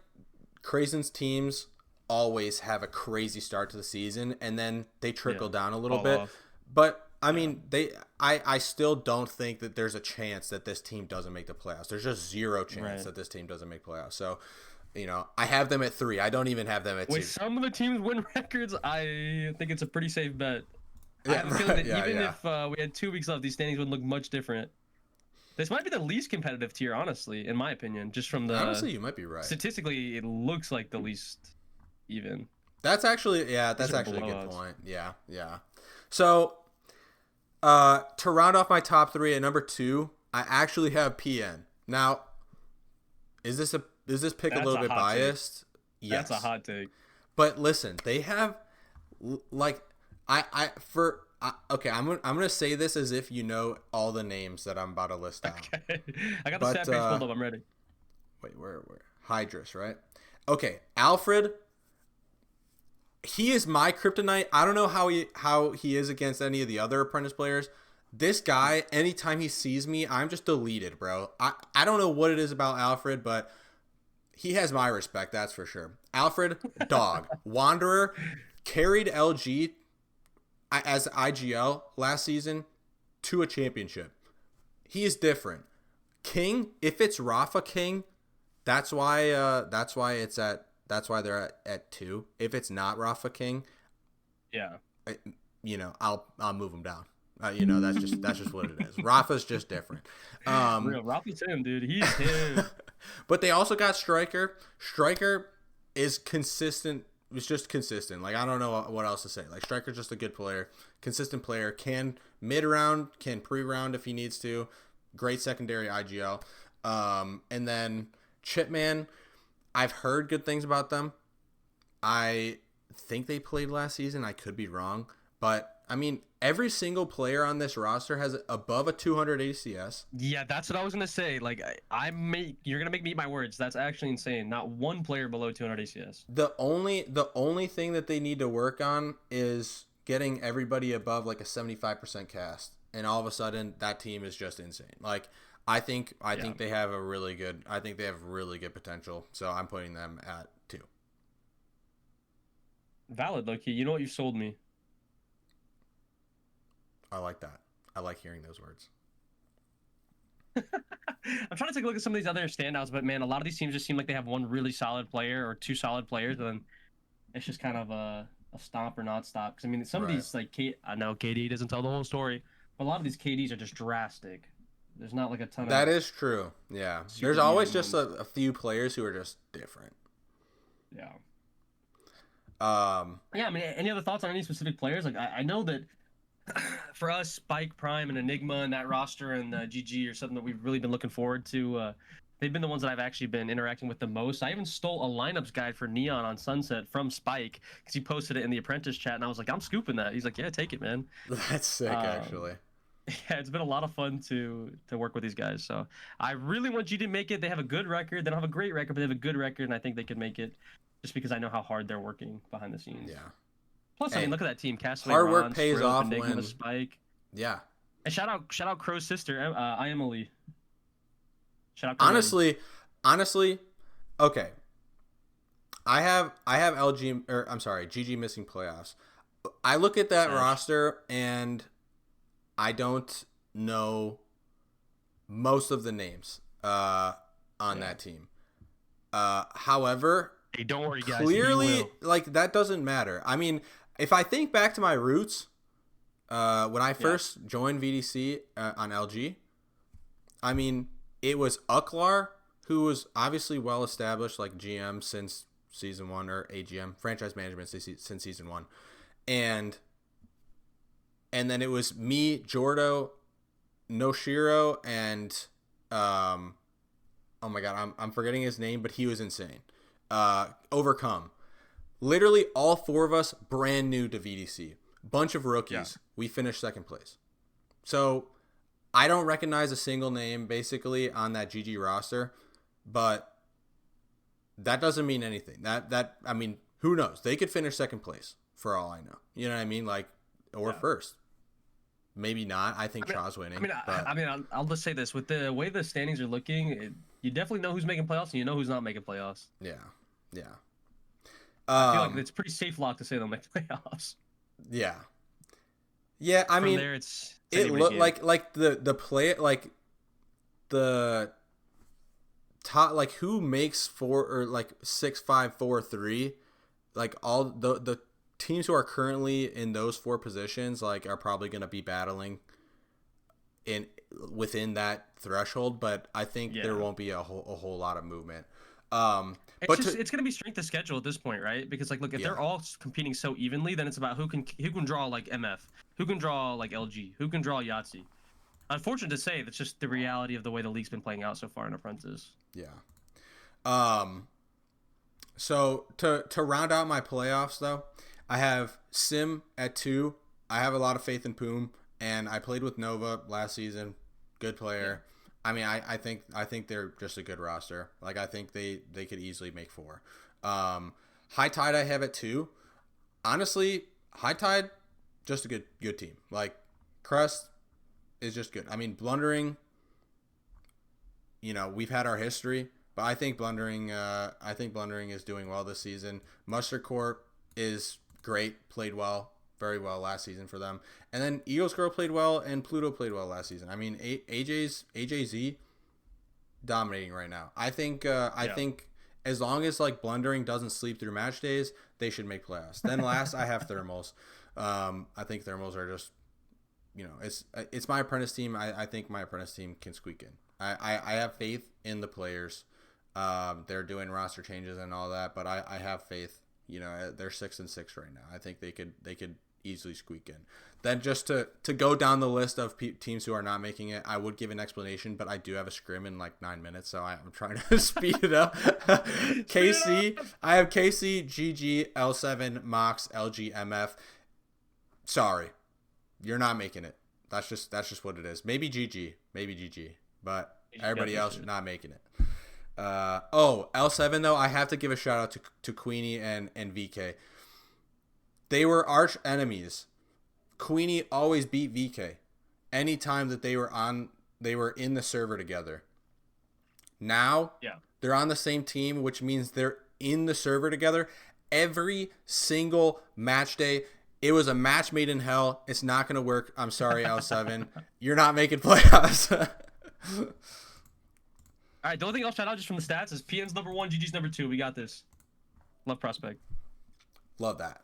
Speaker 1: Crazen's teams always have a crazy start to the season, and then they trickle down a little bit. Off. But I mean, I still don't think that there's a chance that this team doesn't make the playoffs. There's just zero chance that this team doesn't make playoffs. So, I have them at 3. I don't even have them at 2.
Speaker 2: With some of the teams win records, I think it's a pretty safe bet. I have a feeling that if we had 2 weeks left, these standings would look much different. This might be the least competitive tier, honestly, in my opinion. Just from the
Speaker 1: honestly, you might be right.
Speaker 2: Statistically, it looks like the least even.
Speaker 1: That's actually a good point. Yeah. So, to round off my top 3 at number 2, I actually have PN. Now, is this pick a little bit biased?
Speaker 2: Take. Yes, that's a hot take.
Speaker 1: But listen, they have like okay, I'm gonna say this as if you know all the names that I'm about to list out.
Speaker 2: Okay. I got the stat page pulled up. I'm ready.
Speaker 1: wait, where Hydrus, right? Okay, Alfred. He is my kryptonite. I don't know how he is against any of the other apprentice players. This guy, anytime he sees me, I'm just deleted, bro. I don't know what it is about Alfred, but he has my respect, that's for sure. Alfred, dog. Wanderer, carried LG as IGL last season to a championship. He is different. King, if it's Rafa King, that's why they're at 2. If it's not Rafa King,
Speaker 2: Yeah.
Speaker 1: I'll move him down. That's just what it is. Rafa's just different.
Speaker 2: Real Rafa's him, dude. He's him.
Speaker 1: But they also got Striker. Striker is consistent. It's just consistent. Like, I don't know what else to say. Like, Striker's just a good player, consistent player. Can mid-round, can pre-round if he needs to. Great secondary IGL. And then Chipman, I've heard good things about them. I think they played last season. I could be wrong. But, I mean, every single player on this roster has above a 200 ACS.
Speaker 2: Yeah, that's what I was gonna say. Like, you're gonna make me eat my words. That's actually insane. Not one player below 200 ACS.
Speaker 1: The only thing that they need to work on is getting everybody above like a 75% cast, and all of a sudden that team is just insane. Like, I think they have really good potential. So I'm putting them at 2.
Speaker 2: Valid, Loki. You know what? You sold me.
Speaker 1: I like that. I like hearing those words.
Speaker 2: I'm trying to take a look at some of these other standouts, but man, a lot of these teams just seem like they have one really solid player or 2 solid players, and then it's just kind of a stomp or not stop. Because I mean, some of these I know KD doesn't tell the whole story, but a lot of these KDs are just drastic. There's not like a ton of.
Speaker 1: That is true. Yeah, there's always just a few players who are just different.
Speaker 2: Yeah.
Speaker 1: Yeah.
Speaker 2: I mean, any other thoughts on any specific players? Like, I know that. For us, Spike, Prime, and Enigma and that roster and GG are something that we've really been looking forward to. They've been the ones that I've actually been interacting with the most. I even stole a lineups guide for Neon on Sunset from Spike because he posted it in the Apprentice chat, and I was like, I'm scooping that. He's like, yeah, take it, man.
Speaker 1: That's sick, actually.
Speaker 2: Yeah, it's been a lot of fun to work with these guys. So I really want you to make it. They have a good record. They don't have a great record, but they have a good record, and I think they can make it just because I know how hard they're working behind the scenes.
Speaker 1: Yeah.
Speaker 2: Plus, I mean, look at that team. Castaway,
Speaker 1: hard work
Speaker 2: Ron,
Speaker 1: pays
Speaker 2: Strobe,
Speaker 1: off
Speaker 2: Enigma,
Speaker 1: when
Speaker 2: Spike.
Speaker 1: Yeah.
Speaker 2: And shout out Crow's sister, I am Ali. Shout out. Crow
Speaker 1: honestly, okay. I have LG or I'm sorry, GG missing playoffs. I look at that roster and I don't know most of the names on that team. However,
Speaker 2: hey, don't worry, guys.
Speaker 1: Clearly, like, that doesn't matter. I mean, if I think back to my roots, when I first joined VDC on LG, I mean, it was Uklar, who was obviously well established, like GM since season 1, or AGM, franchise management since season 1, and then it was me, Jordo, Noshiro, and oh my god, I'm forgetting his name, but he was insane. Overcome. Literally all 4 of us brand new to VDC. Bunch of rookies. Yeah. We finished 2nd place. So I don't recognize a single name basically on that GG roster, but that doesn't mean anything. That I mean, who knows? They could finish 2nd place for all I know. You know what I mean? Like, or first. Maybe not. I think Chaw's winning.
Speaker 2: I'll just say this: with the way the standings are looking, you definitely know who's making playoffs, and you know who's not making playoffs.
Speaker 1: Yeah.
Speaker 2: I feel like it's pretty safe lock to say they'll make playoffs.
Speaker 1: Yeah. Yeah, I mean,
Speaker 2: there,
Speaker 1: it looked like the play, like the top, like who makes 4 or like 6, 5, 4, 3, like all the teams who are currently in those 4 positions, like, are probably going to be battling within that threshold, but I think there won't be a whole lot of movement.
Speaker 2: It's going to be strength of schedule at this point, right? Because, like, look, if they're all competing so evenly, then it's about who can draw like MF, who can draw like LG, who can draw Yahtzee. Unfortunate to say, that's just the reality of the way the league's been playing out so far in Apprentice.
Speaker 1: Yeah. So to round out my playoffs, though, I have Sim at 2. I have a lot of faith in Poom, and I played with Nova last season. Good player. I mean, I think they're just a good roster. Like I think they could easily make 4. High Tide I have at 2. Honestly, High Tide just a good team. Like Crest is just good. I mean, Blundering, we've had our history, but I think Blundering is doing well this season. Mustard Corp is great, played well, very well last season for them. And then Eagles Girl played well and Pluto played well last season. I mean, AJZ dominating right now. I think as long as like Blundering doesn't sleep through match days, they should make playoffs. Then last I have Thermals. I think Thermals are just it's my apprentice team. I think my apprentice team can squeak in. I have faith in the players. They're doing roster changes and all that, but I have faith. They're 6-6 right now. I think they could easily squeak in. Then just to go down the list of teams who are not making it, I would give an explanation, but I do have a scrim in like 9 minutes, so I'm trying to speed it up. KC, I have KC, GG, L7, Mox, LG, MF. Sorry, you're not making it. That's just what it is. Maybe GG, but everybody else is not making it. L7 though, I have to give a shout out to Queenie and VK. They were arch enemies. Queenie always beat VK anytime that they were in the server together. Now they're on the same team, which means they're in the server together every single match day. It was a match made in hell. It's not going to work. I'm sorry, L7. You're not making playoffs.
Speaker 2: All right, the only thing I'll shout out just from the stats is PN's number 1, GG's number 2. We got this. Love Prospect.
Speaker 1: Love that.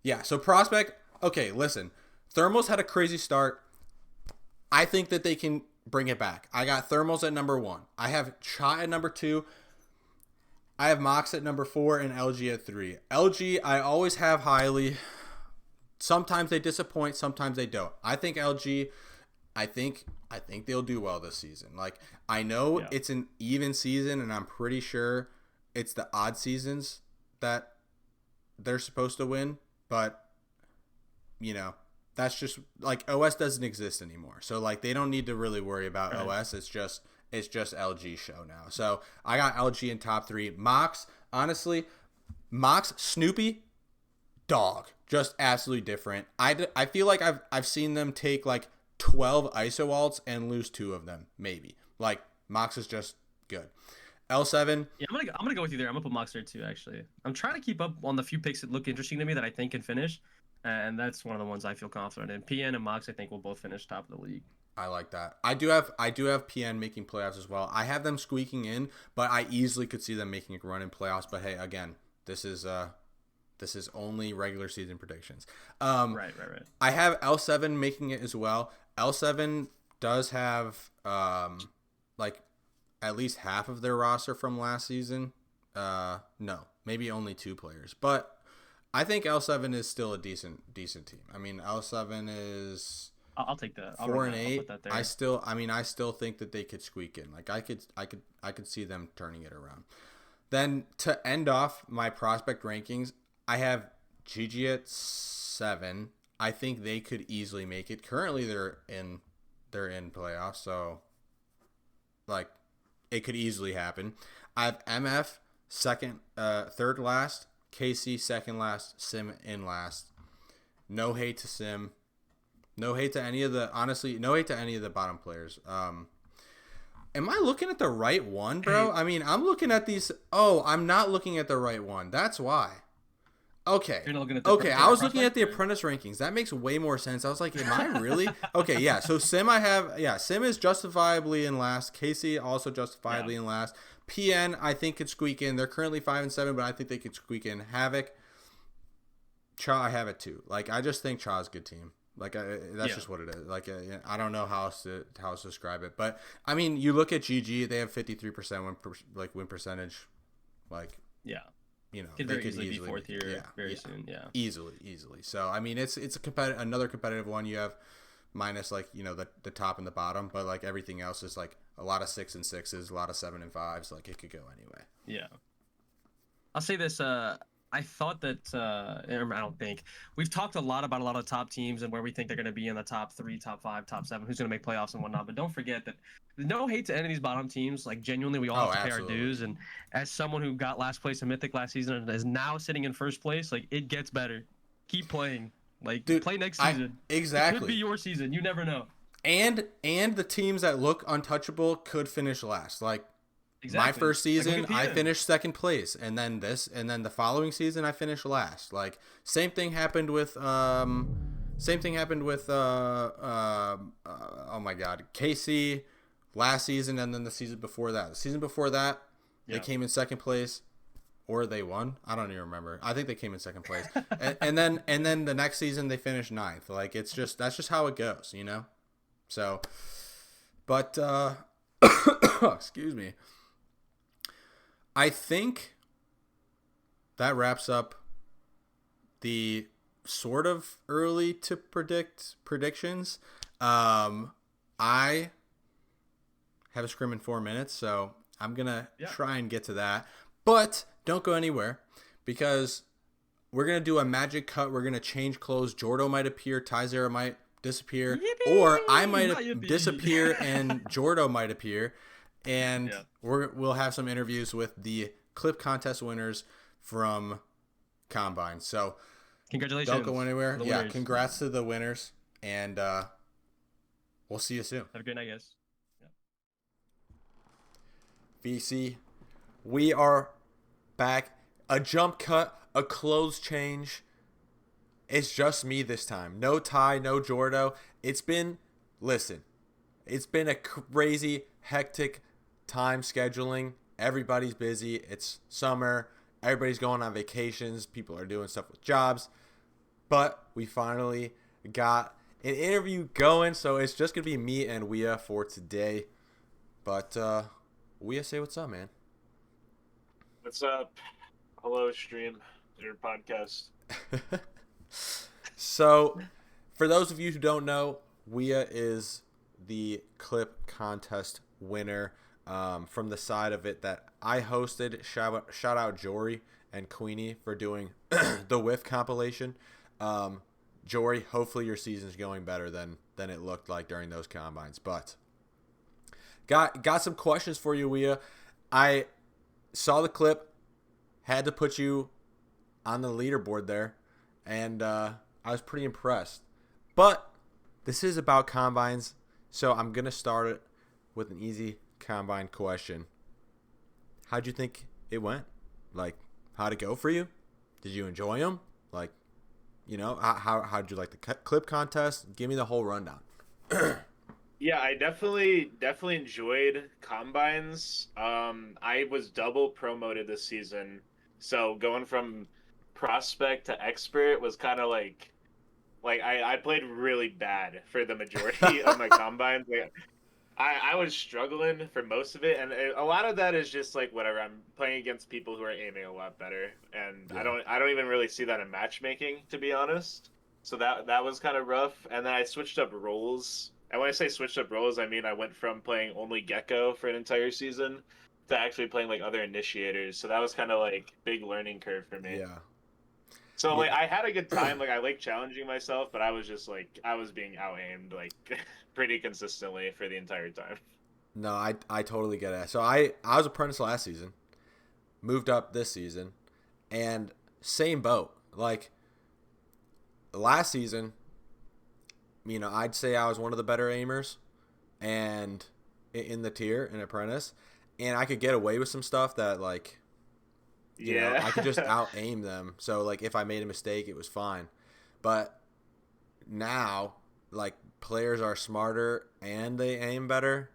Speaker 1: Yeah, so Prospect, okay, listen. Thermals had a crazy start. I think that they can bring it back. I got Thermals at number 1. I have Cha at number 2. I have Mox at number 4 and LG at 3. LG, I always have highly. Sometimes they disappoint, sometimes they don't. I think LG, I think they'll do well this season. Like, I know it's an even season, and I'm pretty sure it's the odd seasons that they're supposed to win, but that's just like OS doesn't exist anymore. So like they don't need to really worry about OS. It's just LG show now. So I got LG in top 3. Mox, honestly, Snoopy, dog, just absolutely different. I feel like I've seen them take like 12 ISO alts and lose 2 of them, maybe. Like Mox is just good. L7.
Speaker 2: Yeah, I'm gonna go with you there. I'm gonna put Mox there too. Actually, I'm trying to keep up on the few picks that look interesting to me that I think can finish, and that's one of the ones I feel confident in. PN and Mox, I think, will both finish top of the league.
Speaker 1: I like that. I do have PN making playoffs as well. I have them squeaking in, but I easily could see them making a run in playoffs. But hey, again, this is only regular season predictions.
Speaker 2: Right.
Speaker 1: I have L7 making it as well. L7 does have like at least half of their roster from last season. No, maybe only 2 players, but I think L7 is still a decent team. I mean, L7 is.
Speaker 2: I'll take that.
Speaker 1: 4-8. I still think that they could squeak in. Like I could see them turning it around. Then to end off my prospect rankings, I have GG at 7. I think they could easily make it. Currently, they're in playoffs, so like it could easily happen. I have MF third last, KC second last, Sim in last. No hate to Sim. No hate to any of the bottom players. Am I looking at the right one, bro? I mean, I'm looking at these. Oh, I'm not looking at the right one. That's why. Okay. I was looking at the apprentice rankings. That makes way more sense. I was like, am I really? Okay, yeah. So Sim Sim is justifiably in last. Casey also justifiably in last. PN, I think could squeak in. They're currently 5-7, but I think they could squeak in. Havoc. Cha, I have it too. Like, I just think Cha's a good team. Like, that's just what it is. Like, I don't know how else to describe it. But, I mean, you look at GG, they have 53% win percentage. Like,
Speaker 2: could very easily be 4th here very soon. Yeah,
Speaker 1: easily. So I mean, it's another competitive one. You have minus like the top and the bottom, but like everything else is like a lot of 6 and 6s, a lot of 7 and 5s. Like it could go anyway.
Speaker 2: Yeah, I'll say this. I thought that I don't think we've talked a lot about a lot of top teams and where we think they're going to be in the top 3, top 5, top 7, who's going to make playoffs and whatnot. But don't forget that no hate to any of these bottom teams. Like genuinely, we all
Speaker 1: Oh,
Speaker 2: have to pay our
Speaker 1: absolutely.
Speaker 2: dues. And as someone who got last place in Mythic last season and is now sitting in first place, like it gets better. Keep playing. Like
Speaker 1: Dude,
Speaker 2: play next
Speaker 1: I
Speaker 2: season. It could be
Speaker 1: exactly.
Speaker 2: your season. You never know.
Speaker 1: And the teams that look untouchable could finish last. Like my
Speaker 2: Exactly.
Speaker 1: first
Speaker 2: Like look
Speaker 1: season,
Speaker 2: at
Speaker 1: I
Speaker 2: PN.
Speaker 1: finished second place, and then the following season, I finished last. Like same thing happened with oh my god, KC last season, and then the season before that. The season before that, they
Speaker 2: Yeah.
Speaker 1: came in second place, or they won. I don't even remember. I think they came in second place, and then the next season they finished ninth. Like it's just that's just how it goes, you know. So, but excuse me. I think that wraps up the sort of early to predict predictions. I have a scrim in 4 minutes, so I'm gonna
Speaker 2: Yeah.
Speaker 1: try and get to that. But don't go anywhere because we're gonna do a magic cut. We're gonna change clothes. Jordo might appear. Tyzera might disappear, or I
Speaker 2: Yippee! Not
Speaker 1: might
Speaker 2: yippee.
Speaker 1: disappear and Jordo might appear, and
Speaker 2: Yeah.
Speaker 1: we'll have some interviews with the clip contest winners from Combine. So don't go
Speaker 2: Congratulations
Speaker 1: anywhere.
Speaker 2: to the
Speaker 1: Yeah,
Speaker 2: winners.
Speaker 1: congrats to the winners, and we'll see you soon.
Speaker 2: Have a great night, guys. Yeah.
Speaker 1: VC, we are back. A jump cut, a clothes change. It's just me this time. No Ty, no Jordo. Listen, it's been a crazy, hectic time scheduling. Everybody's busy. It's summer. Everybody's going on vacations. People are doing stuff with jobs. But we finally got an interview going. So it's just going to be me and Wea for today. But Wea, say what's up, man.
Speaker 3: What's up? Hello, stream, your podcast.
Speaker 1: So, for those of you who don't know, Wea is the clip contest winner from the side of it that I hosted. Shout out Jory and Queenie for doing the Whiff compilation. Jory, hopefully your season's going better than it looked like during those combines. But got some questions for you, Wea. I saw the clip, had to put you on the leaderboard there, and I was pretty impressed. But this is about combines, so I'm gonna start it with an easy combine question. How'd you think it went? Like, how'd it go for you? Did you enjoy them? Like, how'd you like the clip contest? Give me the whole rundown.
Speaker 3: Yeah, I definitely enjoyed combines. I was double promoted this season, so going from prospect to expert was kind of like I played really bad for the majority of my combines. Like, I was struggling for most of it, and a lot of that is just like whatever. I'm playing against people who are aiming a lot better, and I
Speaker 1: Yeah.
Speaker 3: don't even really see that in matchmaking, to be honest. So that was kind of rough. And then I switched up roles. And when I say switched up roles, I mean I went from playing only Gecko for an entire season to actually playing like other initiators. So that was kind of like big learning curve for me.
Speaker 1: Yeah.
Speaker 3: So
Speaker 1: Yeah.
Speaker 3: like I had a good time. Like I like challenging myself, but I was just like I was being out aimed like pretty consistently for the entire time.
Speaker 1: No, I totally get it. So I was apprentice last season, moved up this season, and same boat. Like last season, I'd say I was one of the better aimers, and in the tier in apprentice, and I could get away with some stuff that like
Speaker 3: Yeah.
Speaker 1: I could just out aim them. So like if I made a mistake, it was fine. But now, like players are smarter and they aim better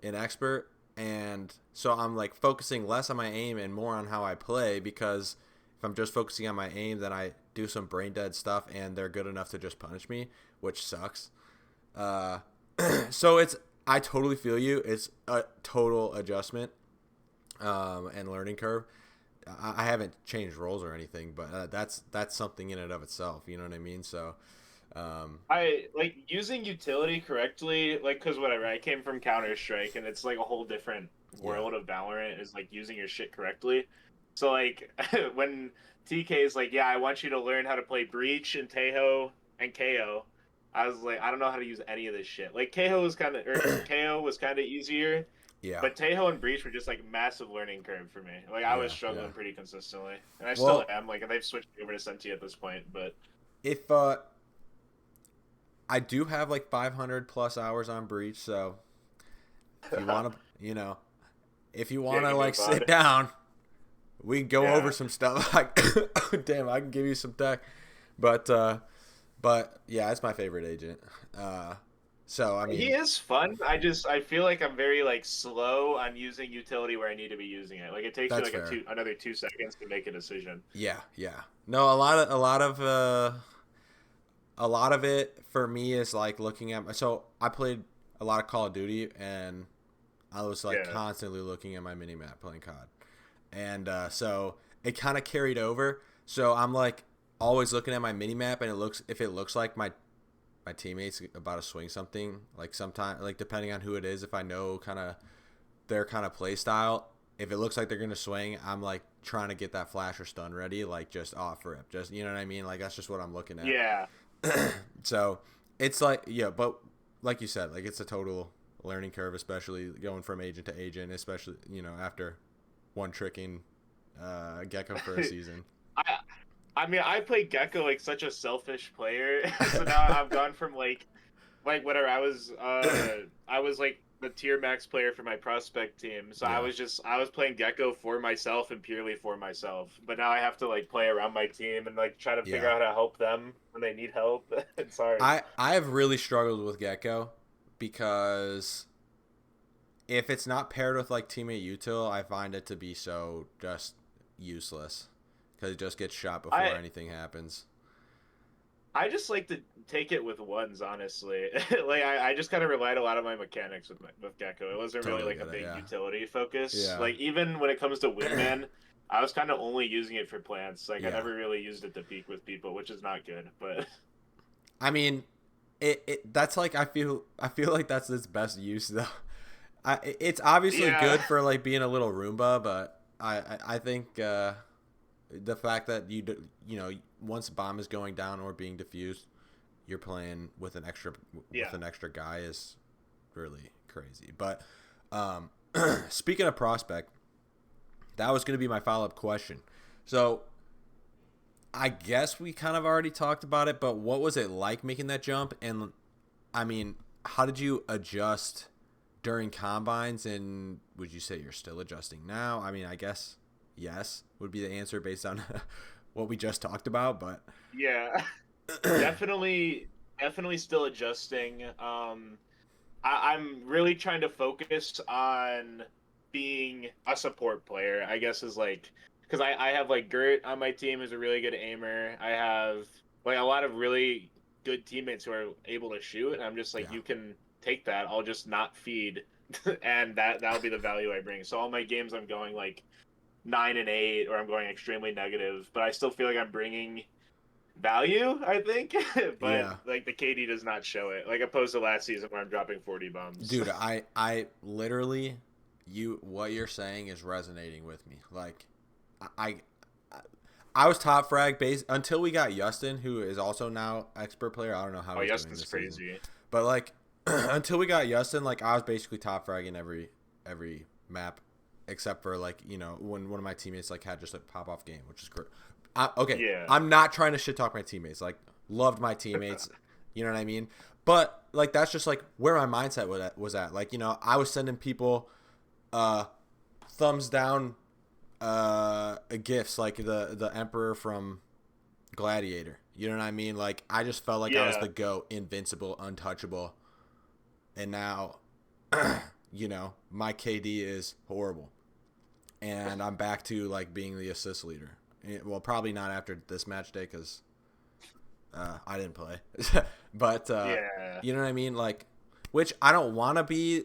Speaker 1: in expert, and so I'm like focusing less on my aim and more on how I play because if I'm just focusing on my aim, then I do some brain dead stuff and they're good enough to just punish me, which sucks. Uh, so I totally feel you. It's a total adjustment and learning curve. I haven't changed roles or anything, but that's something in and of itself. You know what I mean? So,
Speaker 3: I like using utility correctly, like because whatever. I came from Counter Strike, and it's like a whole different
Speaker 1: yeah,
Speaker 3: world of Valorant. Is like using your shit correctly. So like when TK is like, yeah, I want you to learn how to play Breach and Tejo and KO. I was like, I don't know how to use any of this shit. Like KO was kind of easier,
Speaker 1: Yeah.
Speaker 3: but Tejo and Breach were just like massive learning curve for me. Like I was
Speaker 1: Yeah. Yeah.
Speaker 3: struggling pretty consistently, and I still
Speaker 1: Well,
Speaker 3: am. Like, and they've switched over to Senti at this point, but
Speaker 1: if I do have like 500 plus hours on Breach, so if you want to, if you
Speaker 3: yeah,
Speaker 1: want to
Speaker 3: give me a
Speaker 1: like sit
Speaker 3: pod.
Speaker 1: down, we can go over
Speaker 3: Yeah.
Speaker 1: some stuff. Like, damn, I can give you some tech, but yeah, it's my favorite agent. So I
Speaker 3: He
Speaker 1: mean,
Speaker 3: is fun. I feel like I'm very like slow on using utility where I need to be using it. Like it takes me
Speaker 1: that's
Speaker 3: like
Speaker 1: fair.
Speaker 3: another 2 seconds to make a decision.
Speaker 1: Yeah, yeah. No, a lot of it for me is like looking at so I played a lot of Call of Duty and I was like
Speaker 3: Yeah.
Speaker 1: constantly looking at my mini map playing COD. And so it kind of carried over. So I'm like always looking at my mini map and if it looks like my teammates about to swing something, like sometime like depending on who it is, if I know kind of their kind of play style, if it looks like they're gonna swing, I'm like trying to get that flash or stun ready, like just off rip, just you know what I mean. Like that's just what I'm looking at.
Speaker 3: Yeah.
Speaker 1: So it's like yeah, but like you said, like it's a total learning curve, especially going from agent to agent, especially after one tricking Gecko for a season.
Speaker 3: I I mean I play Gecko like such a selfish player. So now I've gone from like whatever I was like the tier max player for my prospect team. So
Speaker 1: Yeah,
Speaker 3: I was playing Gecko for myself and purely for myself. But now I have to like play around my team and like try to figure
Speaker 1: yeah.
Speaker 3: out how to help them when they need help. It's hard.
Speaker 1: I have really struggled with Gecko because if it's not paired with like teammate util, I find it to be so just useless because it just gets shot before
Speaker 3: I
Speaker 1: anything happens.
Speaker 3: I just like to take it with ones, honestly. Like I just kind of relied a lot on my mechanics with Gecko. It wasn't really
Speaker 1: Totally
Speaker 3: like a
Speaker 1: get it.
Speaker 3: big
Speaker 1: Yeah,
Speaker 3: utility focus.
Speaker 1: yeah,
Speaker 3: Like even when it comes to wingman, I was kind of only using it for plants. Like I
Speaker 1: yeah.
Speaker 3: never really used it to peek with people, which is not good. But
Speaker 1: I mean, it that's like I feel like that's its best use though. It's obviously
Speaker 3: yeah,
Speaker 1: good for like being a little Roomba, but I think the fact that once bomb is going down or being diffused, you're playing with
Speaker 3: yeah.
Speaker 1: an extra guy is really crazy. But um, speaking of prospect, that was going to be my follow up question. So I guess we kind of already talked about it, but what was it like making that jump? And I mean, how did you adjust during combines? And would you say you're still adjusting now? I mean, I guess yes would be the answer based on what we just talked about. But
Speaker 3: Yeah, definitely still adjusting. I'm really trying to focus on being a support player, I guess is like because I have like Gert on my team who's a really good aimer. I have like a lot of really good teammates who are able to shoot, and I'm just like,
Speaker 1: yeah,
Speaker 3: you can take that. I'll just not feed, and that'll be the value I bring. So all my games I'm going like 9 and 8, or I'm going extremely negative, but I still feel like I'm bringing value, I think. But
Speaker 1: yeah,
Speaker 3: like the KD does not show it, like opposed to last season where I'm dropping 40 bombs.
Speaker 1: dude, I literally what you're saying is resonating with me. Like I I was top frag base until we got Justin, who is also now expert player. I don't know how
Speaker 3: Oh,
Speaker 1: he's
Speaker 3: yes,
Speaker 1: doing
Speaker 3: that's
Speaker 1: this season,
Speaker 3: crazy.
Speaker 1: but like until we got Justin, like I was basically top fragging every map except for like when one of my teammates like had just a pop off game, which is great. Okay,
Speaker 3: Yeah,
Speaker 1: I'm not trying to shit talk my teammates. Like loved my teammates, you know what I mean. But like that's just like where my mindset was at. Like I was sending people uh thumbs down gifts like the Emperor from Gladiator. You know what I mean? Like I just felt like I was
Speaker 3: yeah,
Speaker 1: the GOAT, invincible, untouchable, and now my KD is horrible, and I'm back to like being the assist leader. Well, probably not after this match day because I didn't play, but
Speaker 3: yeah,
Speaker 1: you know what I mean? Like, which I don't want to be.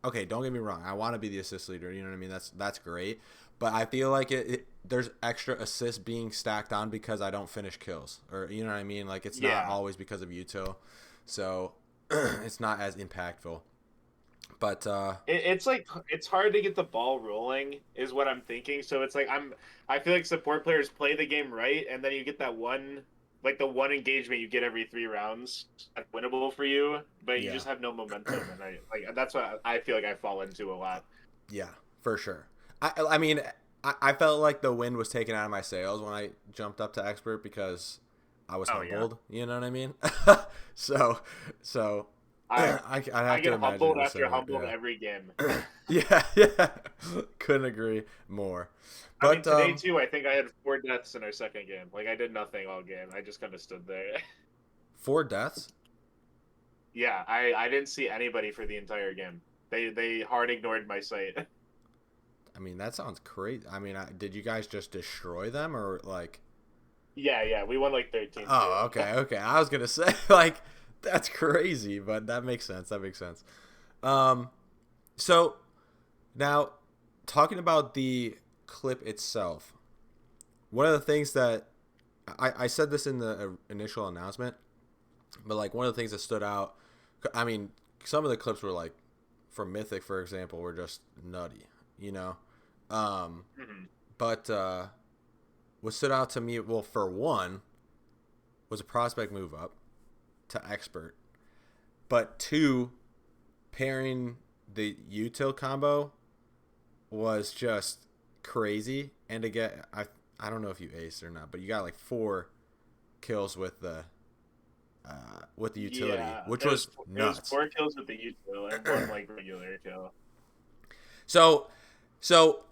Speaker 1: Okay, don't get me wrong. I want to be the assist leader. You know what I mean? That's great. But I feel like there's extra assists being stacked on because I don't finish kills, or you know what I mean? Like it's not
Speaker 3: yeah.
Speaker 1: always because of util, so it's not as impactful. But
Speaker 3: It's like it's hard to get the ball rolling, is what I'm thinking. So it's like I feel like support players play the game right, and then you get that one, like the one engagement you get every 3 rounds, that's winnable for you, but you
Speaker 1: yeah,
Speaker 3: just have no momentum, and I like that's what I feel like I fall into a lot.
Speaker 1: yeah, for sure. I mean, I felt like the wind was taken out of my sails when I jumped up to expert because I was
Speaker 3: Oh yeah,
Speaker 1: humbled. You know what I mean? so so
Speaker 3: I
Speaker 1: I
Speaker 3: I
Speaker 1: have to
Speaker 3: get
Speaker 1: imagine it
Speaker 3: humbled
Speaker 1: was
Speaker 3: after
Speaker 1: similar.
Speaker 3: humbled every game.
Speaker 1: Yeah, yeah. Couldn't agree more.
Speaker 3: I mean,
Speaker 1: But
Speaker 3: today too, I think I had 4 deaths in our second game. Like I did nothing all game. I just kind of stood there.
Speaker 1: 4 deaths.
Speaker 3: Yeah, I didn't see anybody for the entire game. They hard ignored my sight.
Speaker 1: I mean, that sounds crazy. I mean, did you guys just destroy them or like?
Speaker 3: Yeah, we won like 13-2.
Speaker 1: Oh, okay, okay. I was gonna say like that's crazy, but that makes sense. That makes sense. Um, so now talking about the clip itself, one of the things that I said this in the initial announcement, but like one of the things that stood out, I mean, some of the clips were like from Mythic, for example, were just nutty, you know. Um,
Speaker 3: Mhm.
Speaker 1: but what stood out to me, well, for one, was a prospect move up to expert, but two, pairing the util combo was just crazy. And to get, I don't know if you aced or not, but you got like 4 kills with the utility,
Speaker 3: Yeah,
Speaker 1: which was
Speaker 3: it was
Speaker 1: nuts.
Speaker 3: 4 kills with the util and one like regular kill.
Speaker 1: So, so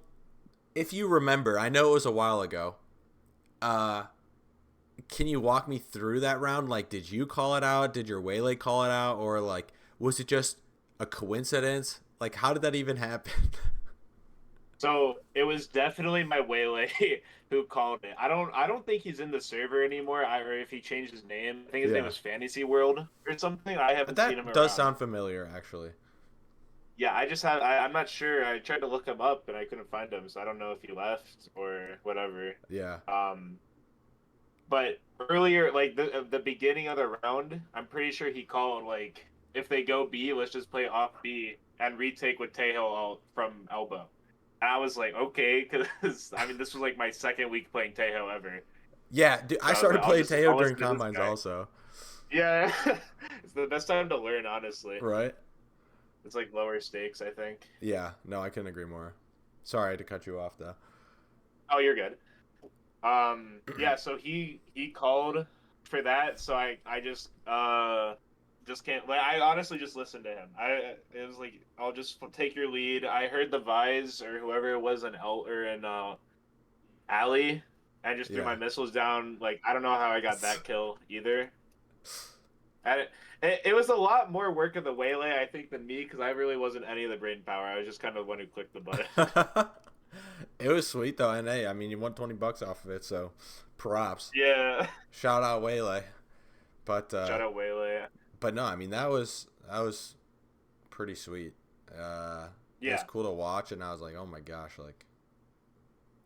Speaker 1: if you remember, I know it was a while ago. Uh, can you walk me through that round? Like, did you call it out? Did your Waylay call it out, or like was it just a coincidence? Like, how did that even happen?
Speaker 3: So it was definitely my Waylay who called it. I don't think he's in the server anymore. Or if he changed his name, I think his name
Speaker 1: Yeah,
Speaker 3: was Fantasy World or something. I haven't seen him
Speaker 1: that does
Speaker 3: around.
Speaker 1: sound familiar, actually.
Speaker 3: Yeah, I just have. I'm not sure. I tried to look him up and I couldn't find him, so I don't know if he left or whatever.
Speaker 1: Yeah,
Speaker 3: Um, but earlier, like the beginning of the round, I'm pretty sure he called like if they go B, let's just play off B and retake with Tejo out from elbow. And I was like, okay, because I mean this was like my second week playing Tejo ever,
Speaker 1: yeah. Dude, I
Speaker 3: so I was like,
Speaker 1: started playing Teo
Speaker 3: I'll
Speaker 1: during
Speaker 3: listen to this
Speaker 1: combines
Speaker 3: guy.
Speaker 1: also.
Speaker 3: Yeah, it's the best time to learn, honestly.
Speaker 1: Right?
Speaker 3: It's like lower stakes, I think.
Speaker 1: Yeah. No, I couldn't agree more. Sorry to cut you off, though.
Speaker 3: Oh, you're good. Yeah, so he called for that, so I just can't like I honestly just listened to him. It was like I'll just take your lead. I heard the Vise or whoever it was in El or in Alley and just threw
Speaker 1: Yeah.
Speaker 3: my missiles down. Like I don't know how I got that kill either. And it was a lot more work of the Waylay, I think, than me because I really wasn't any of the brain power. I was just kind of the one who clicked the button.
Speaker 1: It was sweet though, and hey, I mean, you won $20 off of it, so props.
Speaker 3: Yeah.
Speaker 1: Shout out Waylay. But
Speaker 3: Shout out Waylay.
Speaker 1: but no, I mean that was pretty sweet. It was
Speaker 3: Yeah.
Speaker 1: cool to watch, and I was like, oh my gosh, like,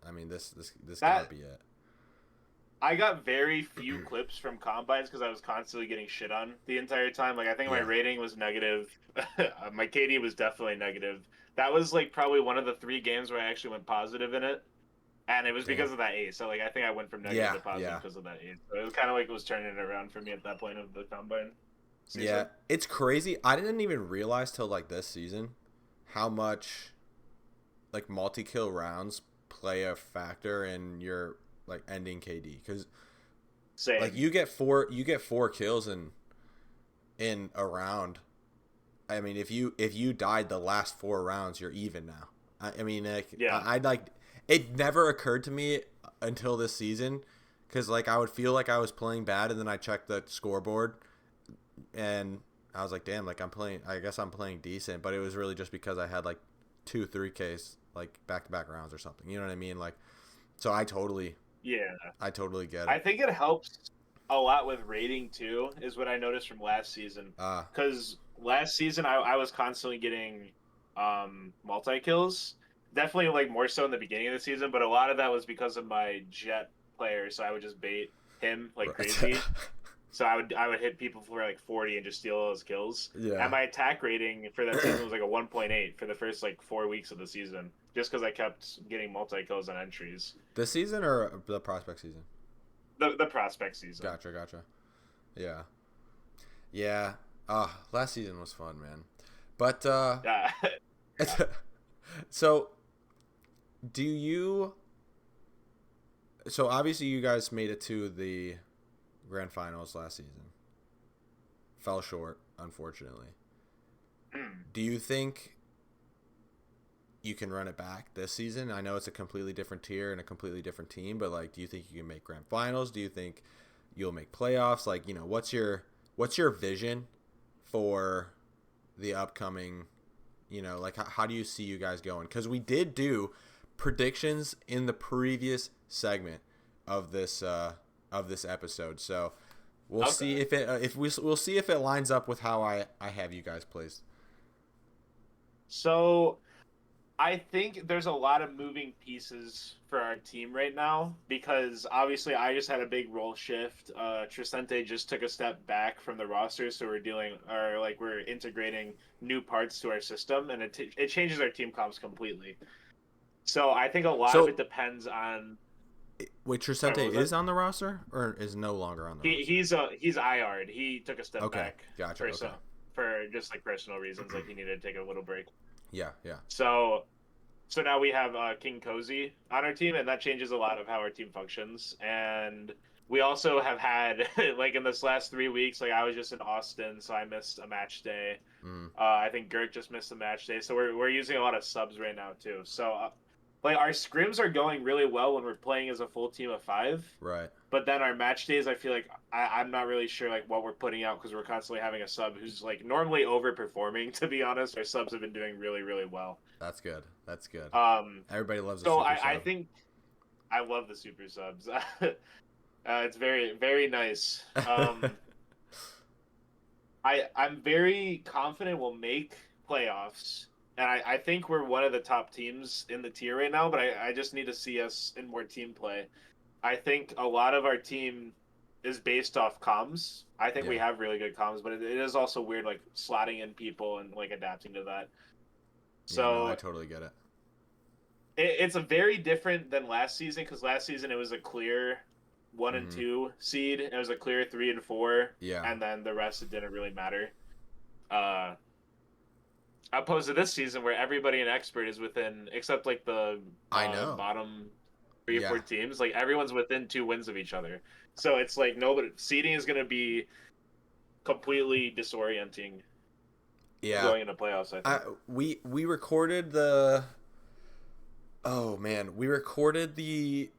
Speaker 1: I mean, this gotta
Speaker 3: That
Speaker 1: be it.
Speaker 3: I got very few clips from combines because I was constantly getting shit on the entire time. Like I think my
Speaker 1: Yeah,
Speaker 3: rating was negative. My KD was definitely negative. That was like probably one of the 3 games where I actually went positive in it, and it was
Speaker 1: damn.
Speaker 3: because of that ace. So like I think I went from negative
Speaker 1: Yeah,
Speaker 3: to positive
Speaker 1: yeah,
Speaker 3: because of that ace. So it was kind of like it was turning it around for me at that point of the combine
Speaker 1: yeah.
Speaker 3: season.
Speaker 1: It's crazy. I didn't even realize till like this season how much like multi kill rounds play a factor in your like ending KD because like
Speaker 3: Same.
Speaker 1: you get four kills in a round. I mean, if you died the last 4 rounds, you're even now. I mean, like,
Speaker 3: Yeah.
Speaker 1: I like it never occurred to me until this season because like I would feel like I was playing bad, and then I checked the scoreboard, and I was like, damn, like I'm playing. I guess I'm playing decent, but it was really just because I had like 2 3Ks like back to back rounds or something. You know what I mean? Like, so
Speaker 3: Yeah.
Speaker 1: I totally get
Speaker 3: I
Speaker 1: it.
Speaker 3: think it helps a lot with rating too, is what I noticed from last season.
Speaker 1: Ah,
Speaker 3: Because last season I was constantly getting multi kills. Definitely like more so in the beginning of the season, but a lot of that was because of my jet player, so I would just bait him like
Speaker 1: right.
Speaker 3: crazy. So I would hit people for like 40 and just steal all those kills.
Speaker 1: Yeah.
Speaker 3: And my attack rating for that season was like a 1.8 for the first like 4 weeks of the season, just because I kept getting multi kills on entries.
Speaker 1: This season or the prospect season?
Speaker 3: The prospect season.
Speaker 1: Gotcha. Yeah. Yeah. Last season was fun, man. But
Speaker 3: Yeah.
Speaker 1: so do you? So obviously you guys made it to the grand finals last season. Fell short, unfortunately. Do you think you can run it back this season? I know it's a completely different tier and a completely different team, but like, do you think you can make grand finals? Do you think you'll make playoffs? Like, what's your vision for the upcoming, like how do you see you guys going? Because we did do predictions in the previous segment of this episode, so we'll see we'll see if it lines up with how I have you guys placed.
Speaker 3: So I think there's a lot of moving pieces for our team right now because obviously I just had a big role shift. Trisente just took a step back from the roster, so we're integrating new parts to our system, and it changes our team comps completely. So I think a lot of it depends on.
Speaker 1: Wait, Trisente is on the roster or is no longer on the roster?
Speaker 3: He's IR'd. He took a step back.
Speaker 1: Gotcha.
Speaker 3: For just like personal reasons, like he needed to take a little break.
Speaker 1: Yeah.
Speaker 3: So now we have King Cozy on our team, and that changes a lot of how our team functions. And we also have had like in this last 3 weeks, like I was just in Austin, so I missed a match day. I think Gert just missed a match day, so we're using a lot of subs right now too. So like our scrims are going really well when we're playing as a full team of 5.
Speaker 1: Right.
Speaker 3: But then our match days, I feel like I'm not really sure like what we're putting out because we're constantly having a sub who's like normally overperforming. To be honest, our subs have been doing really, really well.
Speaker 1: That's good. Everybody loves
Speaker 3: so I think I love the super subs. It's very, very nice. I'm very confident we'll make playoffs. And I think we're one of the top teams in the tier right now, but I just need to see us in more team play. I think a lot of our team is based off comms. I think we have really good comms, but it is also weird, like slotting in people and like adapting to that. So
Speaker 1: I totally get it.
Speaker 3: It's a very different than last season because last season it was a clear 1 and 2 seed. And it was a clear 3 and 4.
Speaker 1: Yeah.
Speaker 3: And then the rest it didn't really matter. Opposed to this season where everybody in expert is within, except like the bottom 3 or 4 teams, like everyone's within 2 wins of each other. So it's like seeding is going to be completely disorienting.
Speaker 1: Yeah.
Speaker 3: Going into playoffs, I think.
Speaker 1: We recorded we recorded the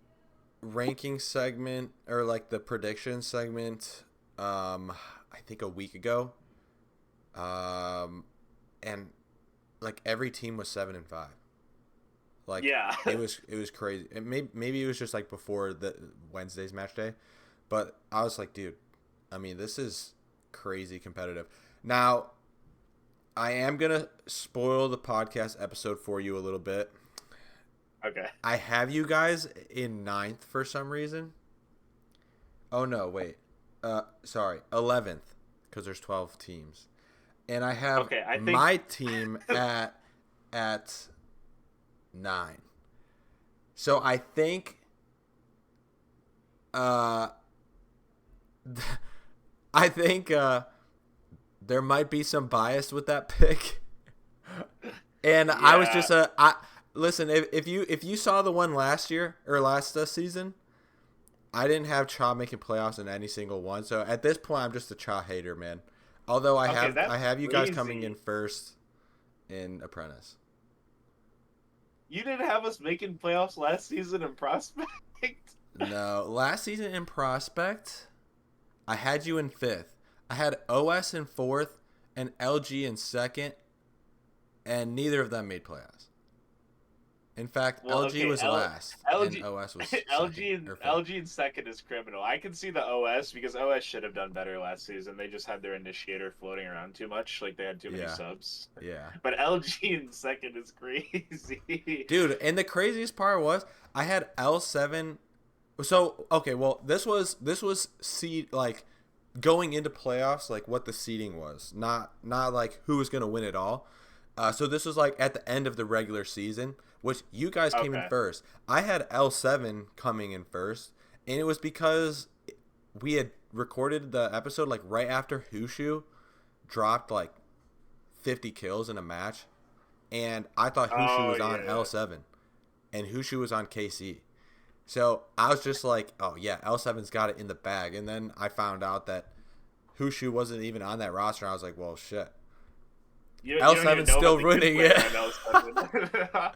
Speaker 1: ranking segment or like the prediction segment I think a week ago. And like every team was 7 and 5. Like it was crazy. And maybe it was just like before the Wednesday's match day, but I was like, dude, I mean, this is crazy competitive. Now, I am gonna spoil the podcast episode for you a little bit.
Speaker 3: Okay.
Speaker 1: I have you guys in 9th for some reason. Oh no, wait. Sorry, 11th because there's 12 teams. And I have my team at 9. So I think there might be some bias with that pick. And I was just listen, if you saw the one last year or last season, I didn't have Cha making playoffs in any single one. So at this point I'm just a Cha hater, man. Although I have you guys coming in first in Apprentice.
Speaker 3: You didn't have us making playoffs last season in Prospect?
Speaker 1: No, last season in Prospect, I had you in 5th. I had OS in 4th and LG in 2nd, and neither of them made playoffs. In fact, LG was last, and OS was
Speaker 3: LG in 2nd is criminal. I can see the OS because OS should have done better last season. They just had their initiator floating around too much. Like they had too many subs.
Speaker 1: Yeah.
Speaker 3: But LG in 2nd is crazy.
Speaker 1: Dude, and the craziest part was I had L7. So, okay, well, this was seed, like going into playoffs, like what the seeding was, not like who was going to win it all. So this was like at the end of the regular season, which you guys came in
Speaker 3: Okay.
Speaker 1: first. I had L7 coming in first, and it was because we had recorded the episode like right after Hushu dropped like 50 kills in a match, and I thought Hushu
Speaker 3: Oh
Speaker 1: was on
Speaker 3: yeah.
Speaker 1: L7 and Hushu was on KC. So I was just like, oh yeah, L7's got it in the bag. And then I found out that Hushu wasn't even on that roster. I was like, well, shit.
Speaker 3: You don't even
Speaker 1: L7's
Speaker 3: know
Speaker 1: still
Speaker 3: about the good
Speaker 1: running
Speaker 3: player
Speaker 1: it.
Speaker 3: on L7.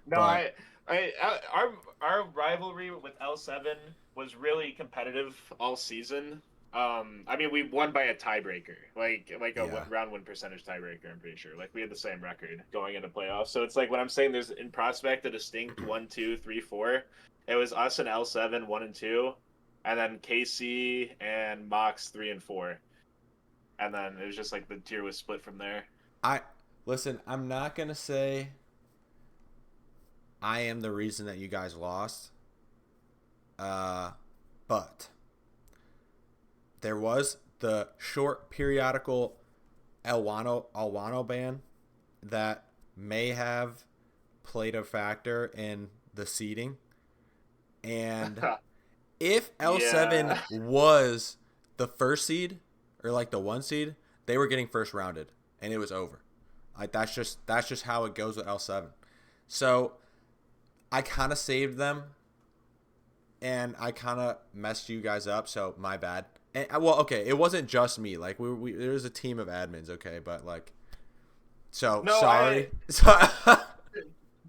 Speaker 3: No,
Speaker 1: But
Speaker 3: our rivalry with L7 was really competitive all season. I mean, we won by a tiebreaker, like a
Speaker 1: Yeah.
Speaker 3: round win percentage tiebreaker. I'm pretty sure. Like we had the same record going into playoffs. So it's like when I'm saying there's in prospect a distinct 1, 2, 3, 4. It was us and L7 1 and 2, and then KC and Mox 3 and 4, and then it was just like the tier was split from there.
Speaker 1: listen, I'm not gonna say I am the reason that you guys lost. But there was the short periodical Alwano ban that may have played a factor in the seeding. And if L7
Speaker 3: Yeah.
Speaker 1: was the first seed or like the 1 seed, they were getting first rounded and it was over. Like that's just how it goes with L7. So I kind of saved them and I kind of messed you guys up, so my bad. And well, okay, it wasn't just me. Like we there was a team of admins, okay, but like, so
Speaker 3: No,
Speaker 1: sorry.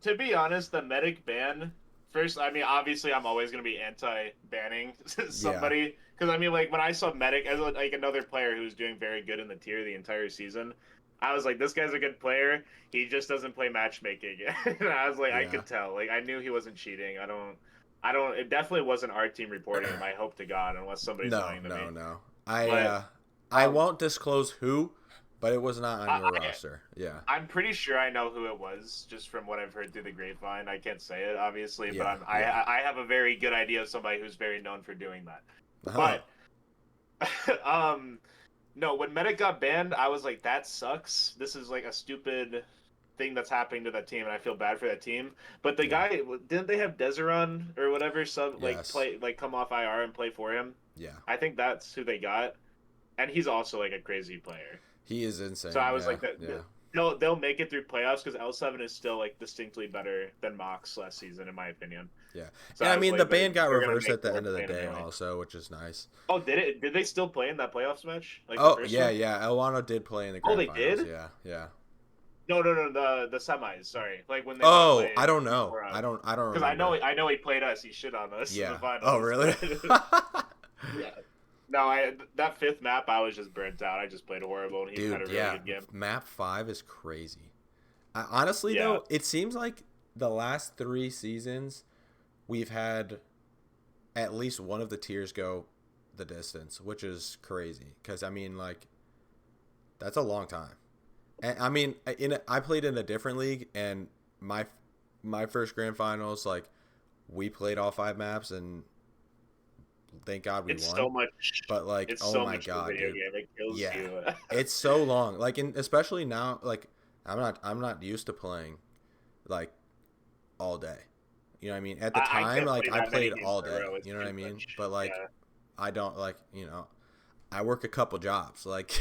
Speaker 3: To be honest, the medic ban. First, I mean, obviously, I'm always gonna be anti-banning somebody because I mean, like when I saw medic as like another player who was doing very good in the tier the entire season, I was like, this guy's a good player. He just doesn't play matchmaking. And I was like, I
Speaker 1: Yeah.
Speaker 3: could tell. Like I knew he wasn't cheating. I don't. It definitely wasn't our team reporting him. I hope to God, unless somebody's
Speaker 1: No,
Speaker 3: lying to
Speaker 1: no,
Speaker 3: me.
Speaker 1: no.
Speaker 3: But
Speaker 1: I
Speaker 3: um,
Speaker 1: won't disclose who, but it was not on your
Speaker 3: I,
Speaker 1: roster. Yeah.
Speaker 3: I'm pretty sure I know who it was, just from what I've heard through the grapevine. I can't say it, obviously, but
Speaker 1: Yeah.
Speaker 3: I
Speaker 1: Yeah.
Speaker 3: I have a very good idea of somebody who's very known for doing that.
Speaker 1: Uh-huh.
Speaker 3: But no, when Medic got banned, I was like, that sucks. This is like a stupid thing that's happening to that team, and I feel bad for that team. But the
Speaker 1: Yeah.
Speaker 3: guy didn't they have Deseron or whatever sub like
Speaker 1: Yes.
Speaker 3: play like come off IR and play for him?
Speaker 1: Yeah.
Speaker 3: I think that's who they got, and he's also like a crazy player.
Speaker 1: He is insane.
Speaker 3: So I was
Speaker 1: Yeah.
Speaker 3: like, that
Speaker 1: Yeah.
Speaker 3: they'll make it through playoffs because L7 is still like distinctly better than Mox last season, in my opinion.
Speaker 1: Yeah.
Speaker 3: So
Speaker 1: And I
Speaker 3: I was
Speaker 1: mean,
Speaker 3: like,
Speaker 1: the ban got
Speaker 3: they're gonna
Speaker 1: reversed
Speaker 3: make
Speaker 1: at the
Speaker 3: the
Speaker 1: end of the
Speaker 3: plan
Speaker 1: day,
Speaker 3: anyway.
Speaker 1: also, which is nice.
Speaker 3: Oh, did it? Did they still play in that playoffs match? Like the
Speaker 1: Oh
Speaker 3: first
Speaker 1: yeah,
Speaker 3: one?
Speaker 1: yeah. Elwano did play in the
Speaker 3: Oh,
Speaker 1: grand
Speaker 3: they
Speaker 1: finals.
Speaker 3: did?
Speaker 1: Yeah, yeah.
Speaker 3: No, the semis. Sorry, like when they didn't
Speaker 1: Oh,
Speaker 3: play
Speaker 1: I don't know.
Speaker 3: before us.
Speaker 1: I don't
Speaker 3: Because
Speaker 1: remember.
Speaker 3: I know he played us. He shit on us in the
Speaker 1: Yeah. Oh,
Speaker 3: finals.
Speaker 1: really?
Speaker 3: Yeah. No, that fifth map I was just burnt out. I just played horrible, and he had a
Speaker 1: Dude,
Speaker 3: really
Speaker 1: yeah.
Speaker 3: good game.
Speaker 1: Map 5 is crazy. Honestly,
Speaker 3: Yeah.
Speaker 1: though, it seems like the last 3 seasons we've had at least one of the tiers go the distance, which is crazy. Because, I mean, like, that's a long time. And, I mean, I played in a different league, and my first grand finals, like, we played all 5 maps, and thank God we
Speaker 3: It's
Speaker 1: won.
Speaker 3: so much.
Speaker 1: But like,
Speaker 3: It's
Speaker 1: oh
Speaker 3: so
Speaker 1: my
Speaker 3: much of a
Speaker 1: God,
Speaker 3: video
Speaker 1: dude.
Speaker 3: game. It kills
Speaker 1: Yeah.
Speaker 3: you.
Speaker 1: It's so long. Like, especially now, like, I'm not used to playing like all day. You know what I mean? At the
Speaker 3: I
Speaker 1: time,
Speaker 3: can't
Speaker 1: like,
Speaker 3: play
Speaker 1: I
Speaker 3: that many
Speaker 1: played
Speaker 3: games
Speaker 1: all
Speaker 3: in a
Speaker 1: day.
Speaker 3: row. It's
Speaker 1: You know what I
Speaker 3: too
Speaker 1: mean?
Speaker 3: much.
Speaker 1: But like,
Speaker 3: Yeah.
Speaker 1: I don't like, you know, I work a couple jobs. Like,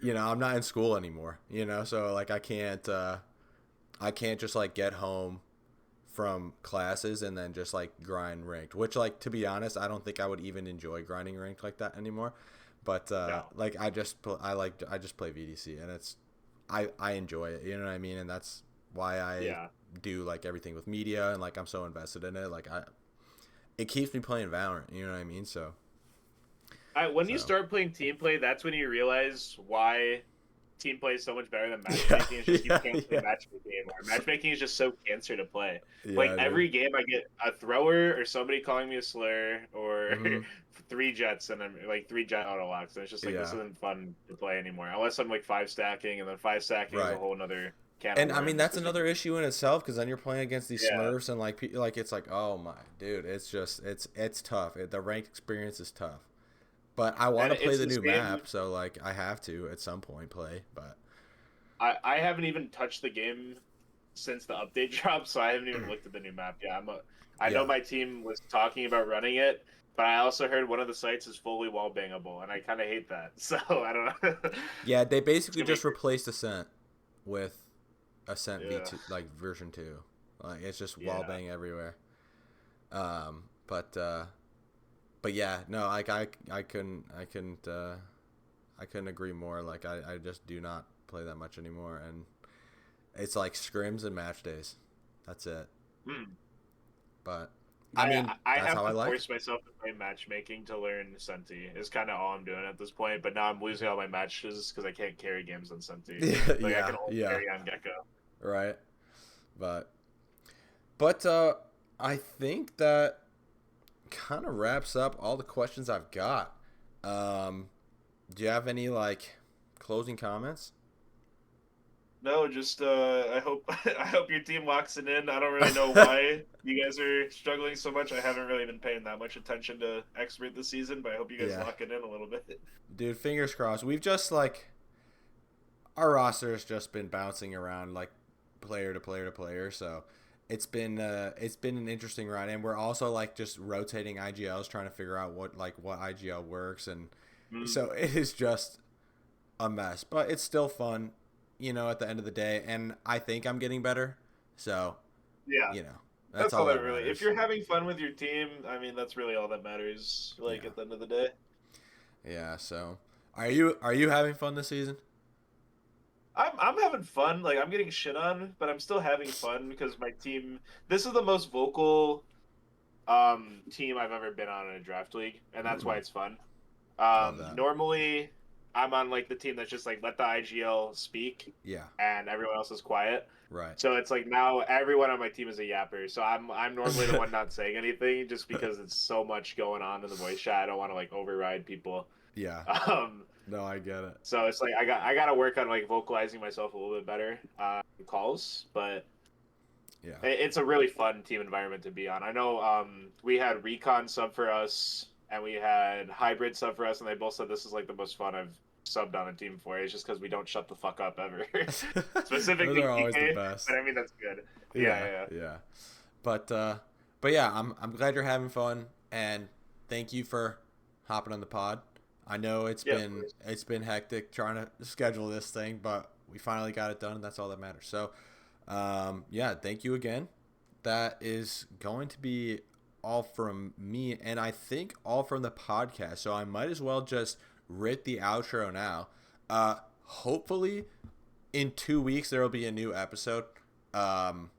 Speaker 1: you know, I'm not in school anymore. You know, so like, I can't just like get home from classes and then just like grind ranked, which, like, to be honest, I don't think I would even enjoy grinding ranked like that anymore. But
Speaker 3: No.
Speaker 1: like, I just play VDC, and I enjoy it, you know what I mean? And that's why I
Speaker 3: Yeah.
Speaker 1: do like everything with media, and like I'm so invested in it. Like, it keeps me playing Valorant, you know what I mean? So
Speaker 3: When you start playing team play, that's when you realize why team play is so much better than matchmaking. It's just you can't play matchmaking anymore. Matchmaking is just so cancer to play. Like
Speaker 1: yeah,
Speaker 3: every game, I get a thrower or somebody calling me a slur or
Speaker 1: hmm
Speaker 3: 3 jets and then like 3 jet auto locks. And it's just like this
Speaker 1: yeah,
Speaker 3: isn't fun to play anymore unless I'm like 5 stacking, and then 5 stacking is a
Speaker 1: right.
Speaker 3: whole nother can of
Speaker 1: And I mean,
Speaker 3: worms.
Speaker 1: that's another issue in itself, because then you're playing against these
Speaker 3: Yeah,
Speaker 1: Smurfs, and like it's like, oh my dude, it's just it's tough. The ranked experience is tough. But I want
Speaker 3: And
Speaker 1: to play
Speaker 3: it's
Speaker 1: the
Speaker 3: the
Speaker 1: new
Speaker 3: same.
Speaker 1: map, so like I have to at some point play. But
Speaker 3: I haven't even touched the game since the update dropped, so I haven't even looked at the new map. Yeah, I know
Speaker 1: yeah,
Speaker 3: my team was talking about running it, but I also heard one of the sites is fully wall bangable, and I kind of hate that. So I don't know.
Speaker 1: yeah, they
Speaker 3: It's
Speaker 1: basically
Speaker 3: gonna be
Speaker 1: just replaced Ascent with Ascent
Speaker 3: yeah,
Speaker 1: V2, like version 2. Like it's just wall
Speaker 3: yeah.
Speaker 1: bang everywhere. Um, but uh, but yeah, no, like I couldn't agree more. Like I just do not play that much anymore, and it's like scrims and match days. That's it.
Speaker 3: Hmm.
Speaker 1: But I mean,
Speaker 3: I
Speaker 1: that's
Speaker 3: have
Speaker 1: how I
Speaker 3: to
Speaker 1: like it.
Speaker 3: force myself to play matchmaking to learn Senti. Is kind of all I'm doing at this point. But now I'm losing all my matches because I can't carry games on Senti.
Speaker 1: Yeah,
Speaker 3: Like I can
Speaker 1: yeah,
Speaker 3: only
Speaker 1: yeah,
Speaker 3: carry on Gecko.
Speaker 1: right. But but I think that kind of wraps up all the questions I've got. Um, do you have any like closing comments?
Speaker 3: No, just I hope I hope your team locks it in. I don't really know why you guys are struggling so much. I haven't really been paying that much attention to expert this season, but I hope you guys
Speaker 1: Yeah,
Speaker 3: lock it in a little bit.
Speaker 1: dude, fingers crossed. We've just like our roster has just been bouncing around like player to player to player, so it's been an interesting run, and we're also like just rotating IGLs trying to figure out what IGL works, and
Speaker 3: Mm,
Speaker 1: so it is just a mess, but it's still fun, at the end of the day, and I think I'm getting better, so
Speaker 3: yeah,
Speaker 1: you know that's
Speaker 3: that's
Speaker 1: all
Speaker 3: all that
Speaker 1: that
Speaker 3: really. If
Speaker 1: matters.
Speaker 3: you're having fun with your team, I mean, that's really all that matters. Like
Speaker 1: Yeah,
Speaker 3: at the end of the day.
Speaker 1: yeah. So are you having fun this season?
Speaker 3: I'm having fun. Like I'm getting shit on, but I'm still having fun because my team. This is the most vocal team I've ever been on in a draft league, and that's why
Speaker 1: Mm,
Speaker 3: it's fun.
Speaker 1: love that.
Speaker 3: Normally I'm on like the team that's just like let the IGL speak,
Speaker 1: Yeah,
Speaker 3: and everyone else is quiet.
Speaker 1: right.
Speaker 3: So it's like now everyone on my team is a yapper. So I'm normally the one not saying anything just because it's so much going on in the voice chat. I don't want to like override people.
Speaker 1: Yeah,
Speaker 3: Um,
Speaker 1: no, I get it.
Speaker 3: so it's like I got to work on like vocalizing myself a little bit better in calls, but
Speaker 1: Yeah.
Speaker 3: it's a really fun team environment to be on. I know we had Recon sub for us and we had Hybrid sub for us, and they both said this is like the most fun I've subbed on a team for. It's just because we don't shut the fuck up ever.
Speaker 1: Those are
Speaker 3: Specifically
Speaker 1: always the
Speaker 3: PK, but
Speaker 1: best.
Speaker 3: I mean that's good. Yeah,
Speaker 1: Yeah,
Speaker 3: yeah,
Speaker 1: yeah. But yeah, I'm glad you're having fun, and thank you for hopping on the pod. I know
Speaker 3: yeah. Of course.
Speaker 1: it's been hectic trying to schedule this thing, but we finally got it done, and that's all that matters. So, yeah, thank you again. That is going to be all from me, and I think all from the podcast. So I might as well just rip the outro now. Hopefully, in 2 weeks there will be a new episode. Um,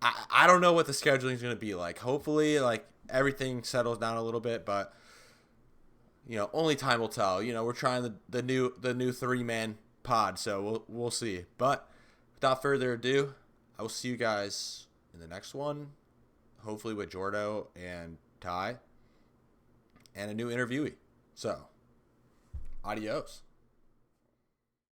Speaker 1: I don't know what the scheduling is going to be like. Hopefully, like everything settles down a little bit, but only time will tell. We're trying the new 3-man pod, so we'll see. But without further ado, I will see you guys in the next one. Hopefully with Jordo and Ty and a new interviewee. So, adios.